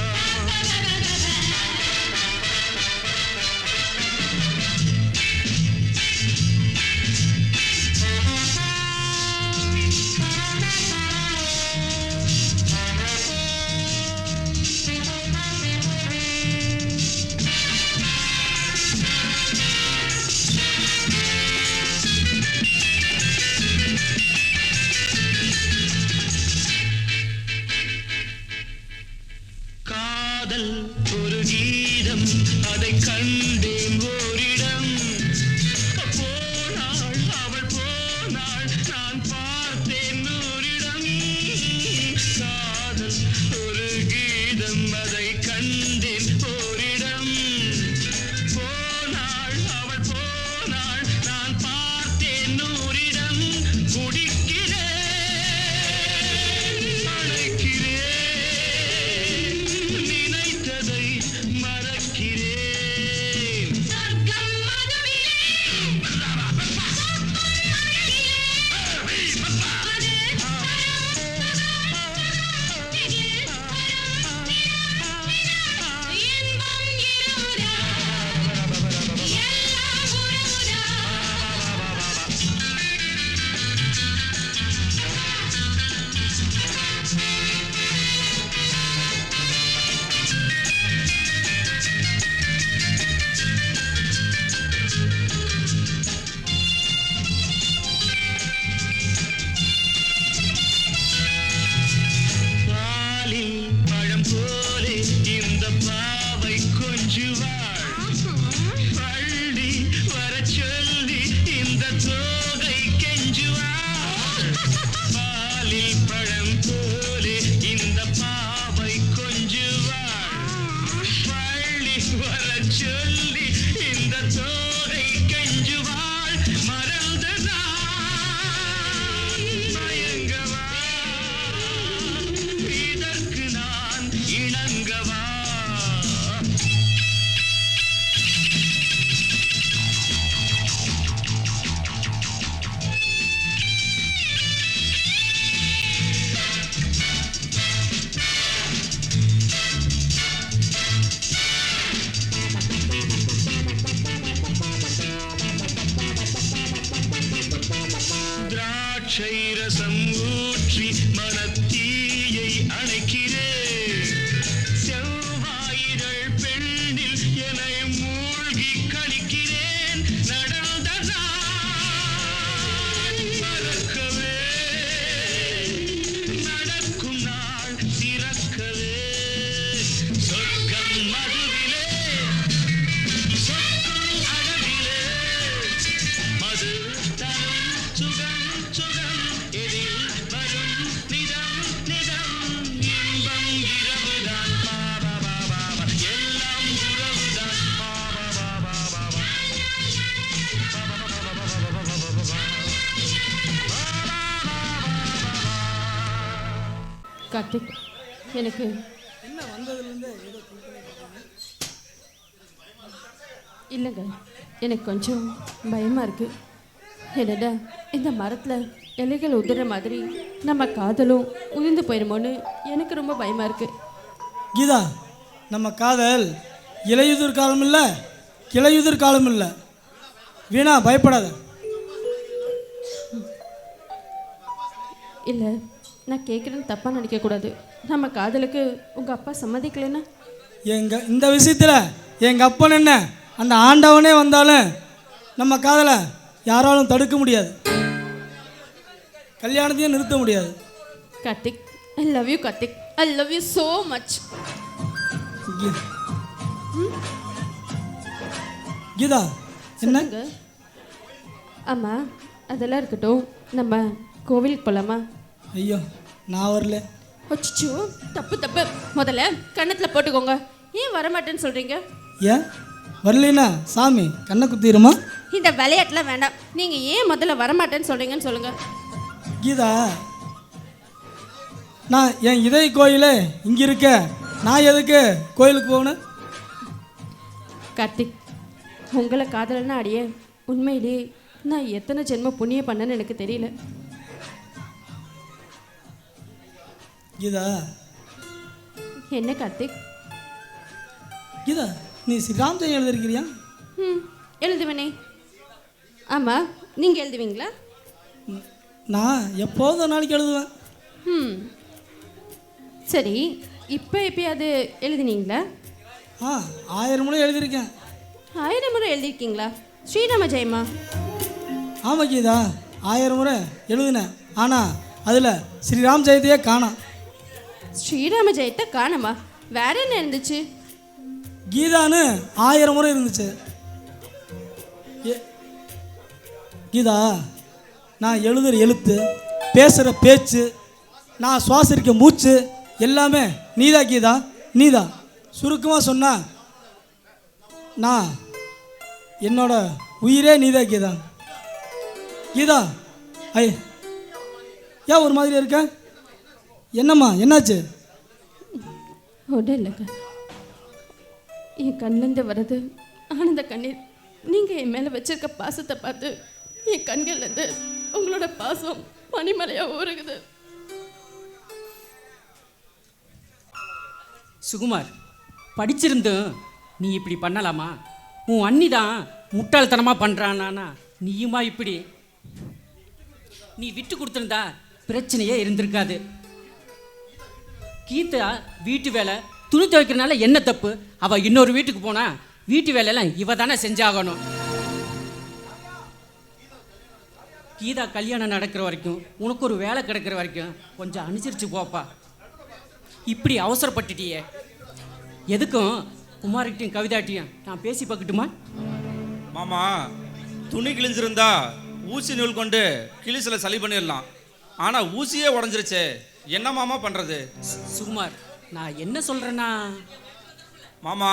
திராட்சை ரசம் ஊற்றி மனத்தீயை அணைக்கிறேன் செவ்வாயிரள் பெண்ணில் என்னை மூழ்கி கழிக்கிறேன் நடந்ததா மறக்கவே நடக்கும் நாள் திறக்கவே சொர்க்கம் மதுவிலே சொர்க்கம் அழகிலே மது தரும் சுகம் சுகம் எதில் வரும் நிதம் நிதம் இன்பம் இரவுதான் பாபா பாபா எல்லாம் உறவுதான் பாபா பாபா பாபா கார்த்திக் எனக்கு இல்லைங்க எனக்கு கொஞ்சம் பயமாக இருக்குது. என்னடா இந்த மரத்தில் இலைகள் உதிர மாதிரி நம்ம காதலும் உதிர்ந்து போயிடுமோன்னு எனக்கு ரொம்ப பயமாக இருக்குது. கீதா, நம்ம காதல் இலையுதிர் காலம் இல்லை, கிளையுதிர் காலம் இல்லை. வீணா பயப்படாத. இல்லை, நான் கேட்குறேன்னு தப்பாக நினைக்கக்கூடாது. நம்ம காதலுக்கு உங்கள் அப்பா சம்மதிக்கலைன்னா? இந்த விஷயத்தில் எங்கள் அப்பன் என்ன அந்த ஆண்டவனே வந்தாலும் நம்ம காதலை யாராலும் தடுக்க முடியாது, கல்யாணத்தையும் நிறுத்த முடியாது. Karthik, I love you Karthik, I love you so much. Geetha, என்ன? ஆமாம், அதெல்லாம் இருக்கட்டும், நம்ம கோவிலுக்கு போகலாமா? ஐயோ, நான் வரல. அச்சோ, தப்பு தப்பு. முதல்ல கன்னத்தில் போட்டுக்கோங்க. ஏன் வரமாட்டேன்னு சொல்கிறீங்க? ஏன் வரலைன்னா சாமி கண்ணை குத்திடுமா? இந்த விளையாட்டுலாம் வேண்டாம். நீங்கள் ஏன் முதல்ல வரமாட்டேன்னு சொல்கிறீங்கன்னு சொல்லுங்கள். கீதா, நான் என் இதய கோயிலே இங்கே இருக்க, நான் எதுக்கு கோயிலுக்கு போகணும்? கார்த்திக், உங்களை காதலன்னா அடியே உண்மையிலேயே நான் எத்தனை ஜென்ம புண்ணியம் பண்ணேன்னு எனக்கு தெரியல. கீதா. என்ன கார்த்திக்? கீதா, நீ ஸ்ரீராம் ஜெயம் எழுதிருக்கிறியா? எழுதுவேனே. ஆமாம், நீங்கள் எழுதுவீங்களா? நான் எப்போதும் ஒரு நாளைக்கு எழுதுவேன். சரி, இப்போ எப்பயாவது எழுதினீங்களா? 1000 முறை எழுதியிருக்கேன். 1000 முறை எழுதியிருக்கீங்களா? ஸ்ரீராம ஜெயமா? ஆமாம் கீதா, 1000 முறை எழுதினேன். ஆனால் அதில் ஸ்ரீராம் ஜெயத்தையே காணோம். ஸ்ரீராம ஜெயத்தை காணமா? வேற என்ன இருந்துச்சு? கீதான்னு 1000 முறை இருந்துச்சு. கீதா, நான் எழுதுகிற எழுத்து, பேசுகிற பேச்சு, நான் சுவாசிக்க மூச்சு எல்லாமே நீதா கீதா, நீதா. சுருக்கமாக சொன்னா நான் என்னோட உயிரே நீதா கீதா. கீதா, ஏன் ஒரு மாதிரி இருக்க? என்னம்மா, என்னாச்சு? ஒன்றும் இல்லைங்க, என் கண்ணிலேருந்து வர்றது ஆனந்த கண்ணீர். நீங்கள் என் மேலே வச்சிருக்க பாசத்தை பார்த்து என் கண்கள்லேருந்து உங்களோட பாசம் பனிமலையாக ஊறுகுது. சுகுமார், படிச்சிருந்தும் நீ இப்படி பண்ணலாமா? உன் அண்ணி தான் முட்டாள்தனமாக பண்ணுறானா, நீயுமா இப்படி? நீ விட்டு கொடுத்துருந்தா பிரச்சனையே இருந்திருக்காது. கீதா வீட்டு வேலை துணி துவைக்கிறனால என்ன தப்பு? அவள் இன்னொரு வீட்டுக்கு போனா வீட்டு வேலையெல்லாம் இவ தானே செஞ்சாகணும். கீதா கல்யாணம் நடக்கிற வரைக்கும், உனக்கு ஒரு வேலை கிடைக்கிற வரைக்கும் கொஞ்சம் அனுசரித்து போப்பா. இப்படி அவசரப்பட்டுட்டியே. எதுக்கும் குமார்கிட்டையும் கவிதாட்டியும் நான் பேசி பார்க்கட்டுமா? மாமா, துணி கிழிஞ்சிருந்தா ஊசி நூல் கொண்டு கிழிசில் சளி பண்ணிடலாம். ஆனால் ஊசியே உடஞ்சிருச்சே, என்ன மாமா பண்ணுறது? சுகுமார், நான் என்ன சொல்கிறேன்னா, மாமா,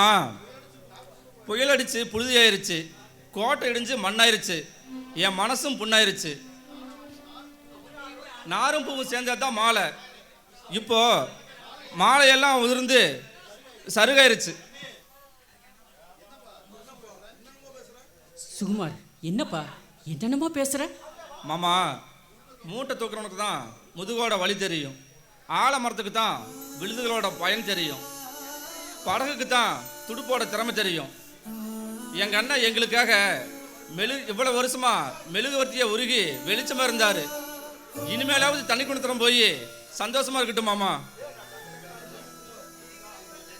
புயல் அடித்து புழுதியாயிருச்சு, கோட்டை இடிஞ்சு மண்ணாயிருச்சு, என் மனசும் புண்ணாயிருச்சு. நாரும் பூவும் சேர்ந்தது தான் மாலை. இப்போ மாலையெல்லாம் உதிர்ந்து சருகாயிருச்சு. சுகுமார், என்னப்பா என்னென்னமோ பேசுகிற? மாமா, மூட்டை தூக்குறவனுக்கு தான் முதுகோட வழி தெரியும், ஆலமரத்துக்கு தான் விழுதுகளோட பயன் தெரியும், படகுக்கு தான் துடுப்போட திறமை தெரியும். எங்கள் அண்ணன் எங்களுக்காக இவ்வளவு வருஷமா மெழுகுவர்த்தியை உருகி வெளிச்சமாக இருந்தார். இனிமேலாவது தண்ணி குணத்திரம் போய் சந்தோஷமா இருக்கட்டும் மாமா.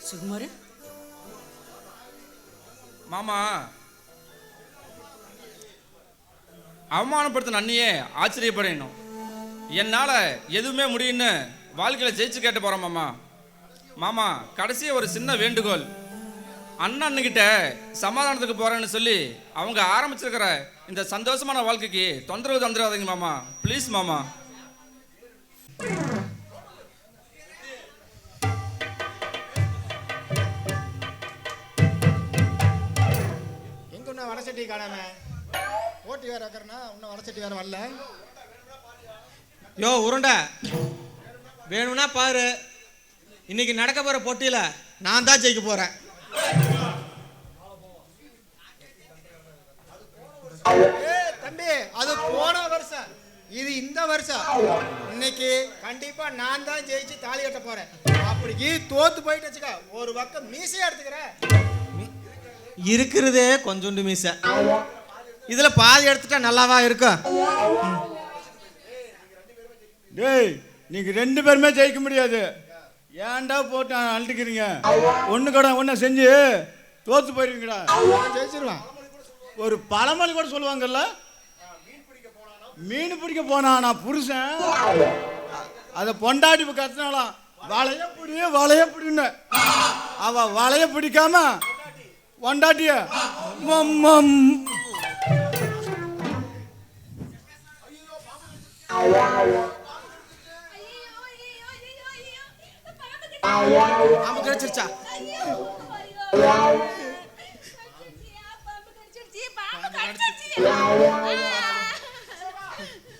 சுகுமார், மாமா, அவமானப்படுத்தின அண்ணியே ஆச்சரியப்படணும். என்னால் எதுவுமே முடியும்னு வாழ்க்கையில் ஜெயிச்சு கேட்டு போகிறேன் மாமா. மாமா, கடைசியாக ஒரு சின்ன வேண்டுகோள். அண்ணன்கிட்ட சமாதானத்துக்கு போகிறேன்னு சொல்லி அவங்க ஆரம்பிச்சிருக்கிற இந்த சந்தோஷமான வாழ்க்கைக்கு தொந்தரவு தந்துடாதீங்க மாமா, ப்ளீஸ் மாமா. எங்க இன்னும் வடசட்டி காணாம? போட்டி வேற வைக்கிறனா இன்னும் வடசட்டி வேற வரல. யோ உருண்டை, வேணும்னா பாரு, இன்னைக்கு நடக்க போற போட்டியில நான் தான் ஜெயிக்க போறேன். தம்பி, அது போன வருஷம், இது இந்த வருஷம். இன்னைக்கு கண்டிப்பா நான் தான் ஜெயிச்சு தாலி கட்ட போறேன். அப்படி தோத்து போயிட்டு வச்சுக்க, ஒரு பக்கம் மீசையா எடுத்துக்கிறேன். இருக்கிறதே கொஞ்சோண்டு மீசை, இதுல பாதி எடுத்துட்டா நல்லாவா இருக்கும்? டேய், நீங்க 2 பேருமே ஜெயிக்க முடியாது. ஏன்டா போட்டு அழுட்டுக்கிறீங்க? ஒன்று கூட ஒன்றை செஞ்சு தோத்து போயிருவீங்கடா. ஜெயிச்சிருவான். ஒரு பழமொழி கூட சொல்லுவாங்கல்ல, மீன் பிடிக்க போனா புருஷன் அதை பொண்டாட்டி கத்துனாலாம், வளைய பிடின்னு. அவ வளைய பிடிக்காம பொண்டாட்டிய ஆமா கிடைச்சிருச்சா?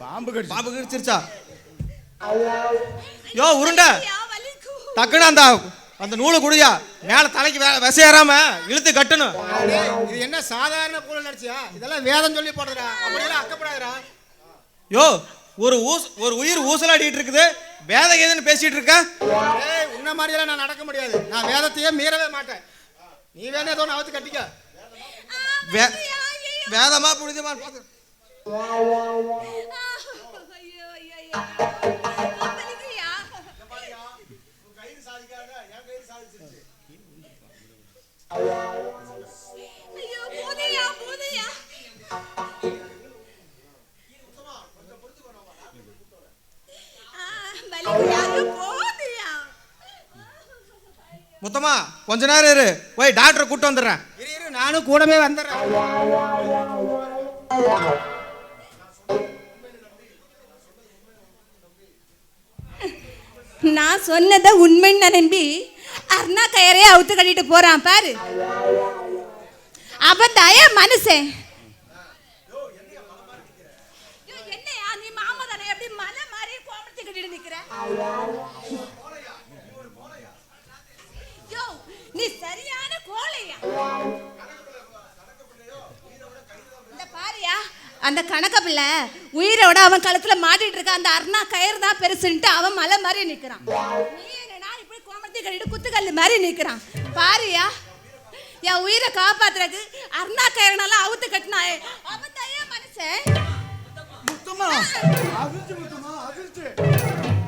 பாம்பு கடிச்சிருச்சா? யோ உருண்டை, டக்குன்னு அந்த நூலை குடியா, மேல தலைக்கு விசையறாம இழுத்து கட்டணும். இது என்ன சாதாரண கூழ நினைச்சியா? இதெல்லாம் வேதம் சொல்லி போடுறா. அப்படியெல்லாம் அக்கப்படாதடா. யோ, ஒரு உயிர் ஊசலாடிட்டு இருக்குது, வேதம் ஏதுன்னு பேசிட்டு இருக்க? ஏய், உன்ன மாதிரியெல்லாம் நான் நடக்க முடியாது. நான் வேதத்தையே மீறவே மாட்டேன். நீ வேணா ஏதோ அவுத்து கட்டிக்க. வேதமா புரிஞ்சமா பாத்து. முத்தமா, கொஞ்ச நேரம் இரு, போய் டாக்டரை கூட்டு வந்துடுறேன். இரு, நானும் கூடவே வந்துடுறேன். நான் சொன்னதை உண்மைன்னு நம்பி அருணா கயரையே அவுத்து கட்டிட்டு போறான் பாரு. அபத்தாய மனுஷன். என்னையா நீ மாமா தானே, எப்படி மலை மாதிரி கோமத்தி கட்டிட்டு நிக்கிற? யோ, நீ சரியான கோழையா. இந்த பாரியா, அந்த கணக்க பிள்ளை உயிரோட அவன் கழுத்துல மாட்டிட்டு இருக்க. அந்த அருணா கயிறு தான் பெருசுன்ட்டு அவன் மலை மாதிரி நிக்கிறான். நீ என்னடா இப்படி கோமத்தி கட்டிட்டு குத்துக்கல்லு மாதிரி நிக்கிறான் பாரியா. என் உயிரை காப்பாத்துறதுக்கு அருணா கயிறுனால அவுத்து கட்டினாயே, அவன் தான் மனுஷன். முத்தமா அதிர்ச்சி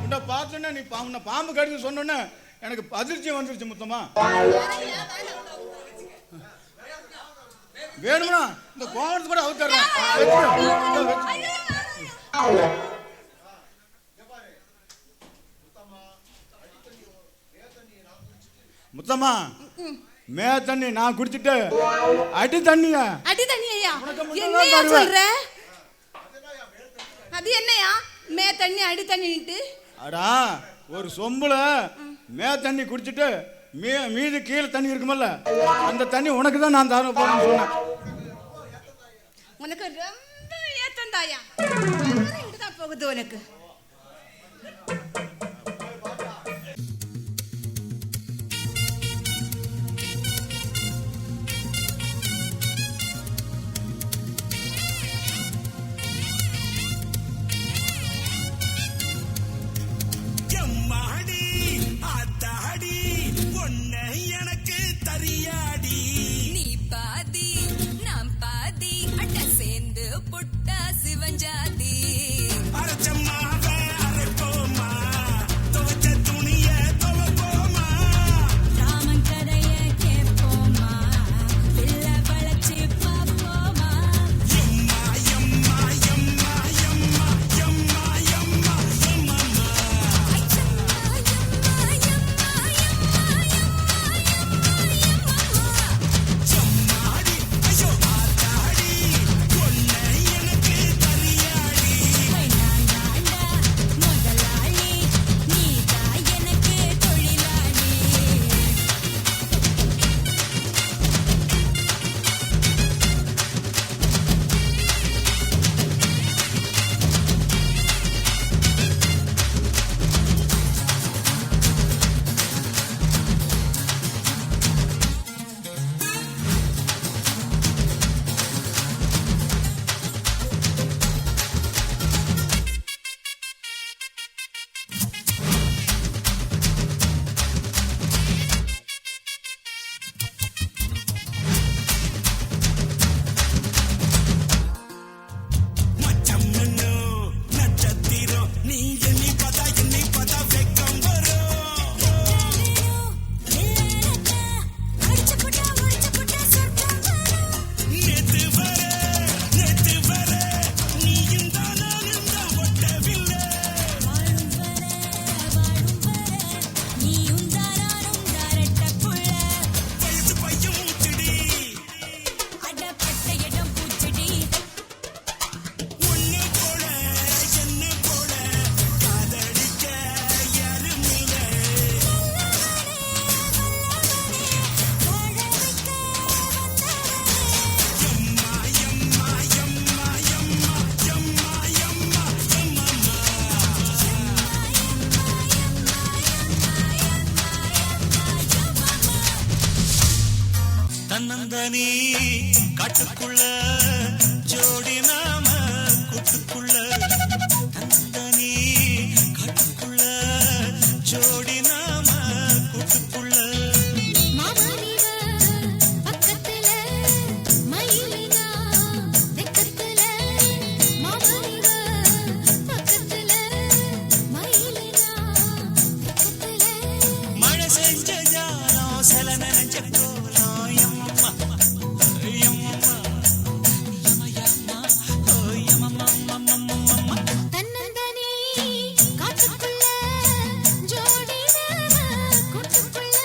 உன்னை பார்த்தோன்னே, நீ உன்னை பாம்பு கடிச்சு சொன்னோன்னே எனக்கு அதிர்ச்சி வந்துருச்சு முத்தமா. வேணும்னா இந்த கோவணத்தை கூட அவுத்துறேன். முத்தம்மா, மே தண்ணி நான் குடிச்சிட்டு அடி தண்ணியா என்னையா சொல்ற? அது என்னையா மே தண்ணி அடி தண்ணிட்டு? அடா, ஒரு சொம்புல மே தண்ணி குடிச்சிட்டு மீது கீழே தண்ணி இருக்குமல்ல, அந்த தண்ணி உனக்கு தான் நான் தர போறேன்னு சொன்னேன். உனக்கு ரொம்ப ஏத்தம் தாயா, தான் போகுது உனக்கு. எனக்கு தரியாடி, நீ பாதி நான் பாதி, அட்ட சேர்ந்து புட்டா சிவஞ்சாதி. அரச்சம்மா தன்னந்தனி காட்டுக்குள்ள ஜோடி நாம கூட்டுக்குள்ள தன்னந்தனி காட்டுக்குள்ள ஜோடி நாம கூட்டுக்குள்ள மாமனிவ பக்கத்துல மயிலினா வெக்கத்துல மாமனிவ பக்கத்துல மயிலினா வெக்கத்துல மழை செஞ்ச ஜாலம் சில நினைச்ச கோலம் எம்மம்மா எம்மம்மா யமயம்மா ஓ யமம்மம்மம்மம்மம்மா தன்னந்தனி காட்டுக்குள்ள ஜோடி நாம கூட்டுக்குள்ள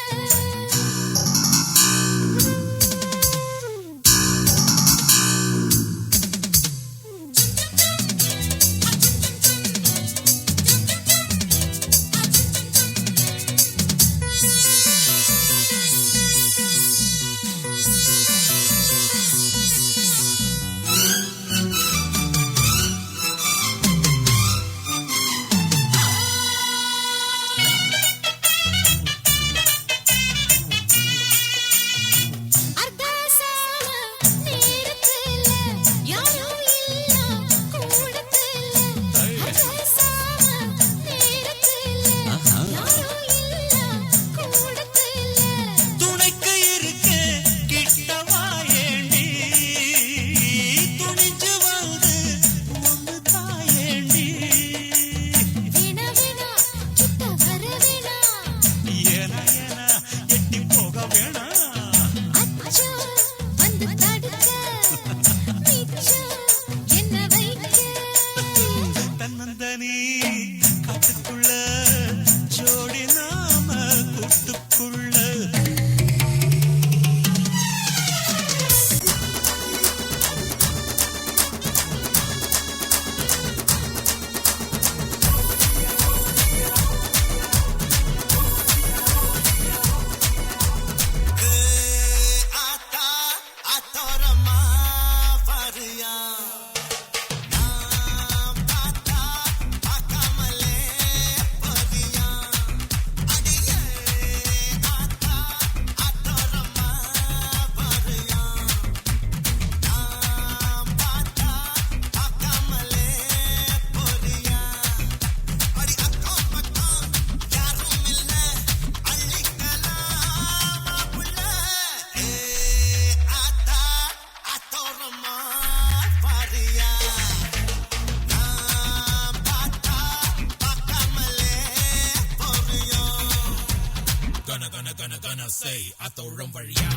அர்த்தசால நேரத்துல யாரும் இல்ல கூடத்துல அர்த்தசால நேரத்துல யாரும் இல்ல கூடத்துல துணைக்கு இருக்க கிட்டவா ஏண்டி துணிஞ்சு வந்து ஒன்று தாயேண்டி வீணா வீணா கிட்ட வர வீணா ஏனா ஏனா எட்டி போக வேணாம் அச்சோ வந்து தடுக்க மிச்சம் என்ன வைக்க தன்னந்தனி காட்டுக்குள்ள ஜோடி நாம கூட்டுக்குள்ள ஆத்தா ஆத்தோரமா பாரியா நான் பார்த்தா பார்க்காமலே போறியா அடியே ஆத்தா ஆத்தோரமா பாரியா நான் பார்த்தா பார்க்காமலே போறியா அடி அக்கம் பக்கம் யாரும் இல்ல அள்ளிக்கலாமா புள்ள ஆத்தா ஆத்தோரமா பாரியா நான் பார்த்தா பார்க்காமலே போறியா கன say ஆத்தோரம் வழியா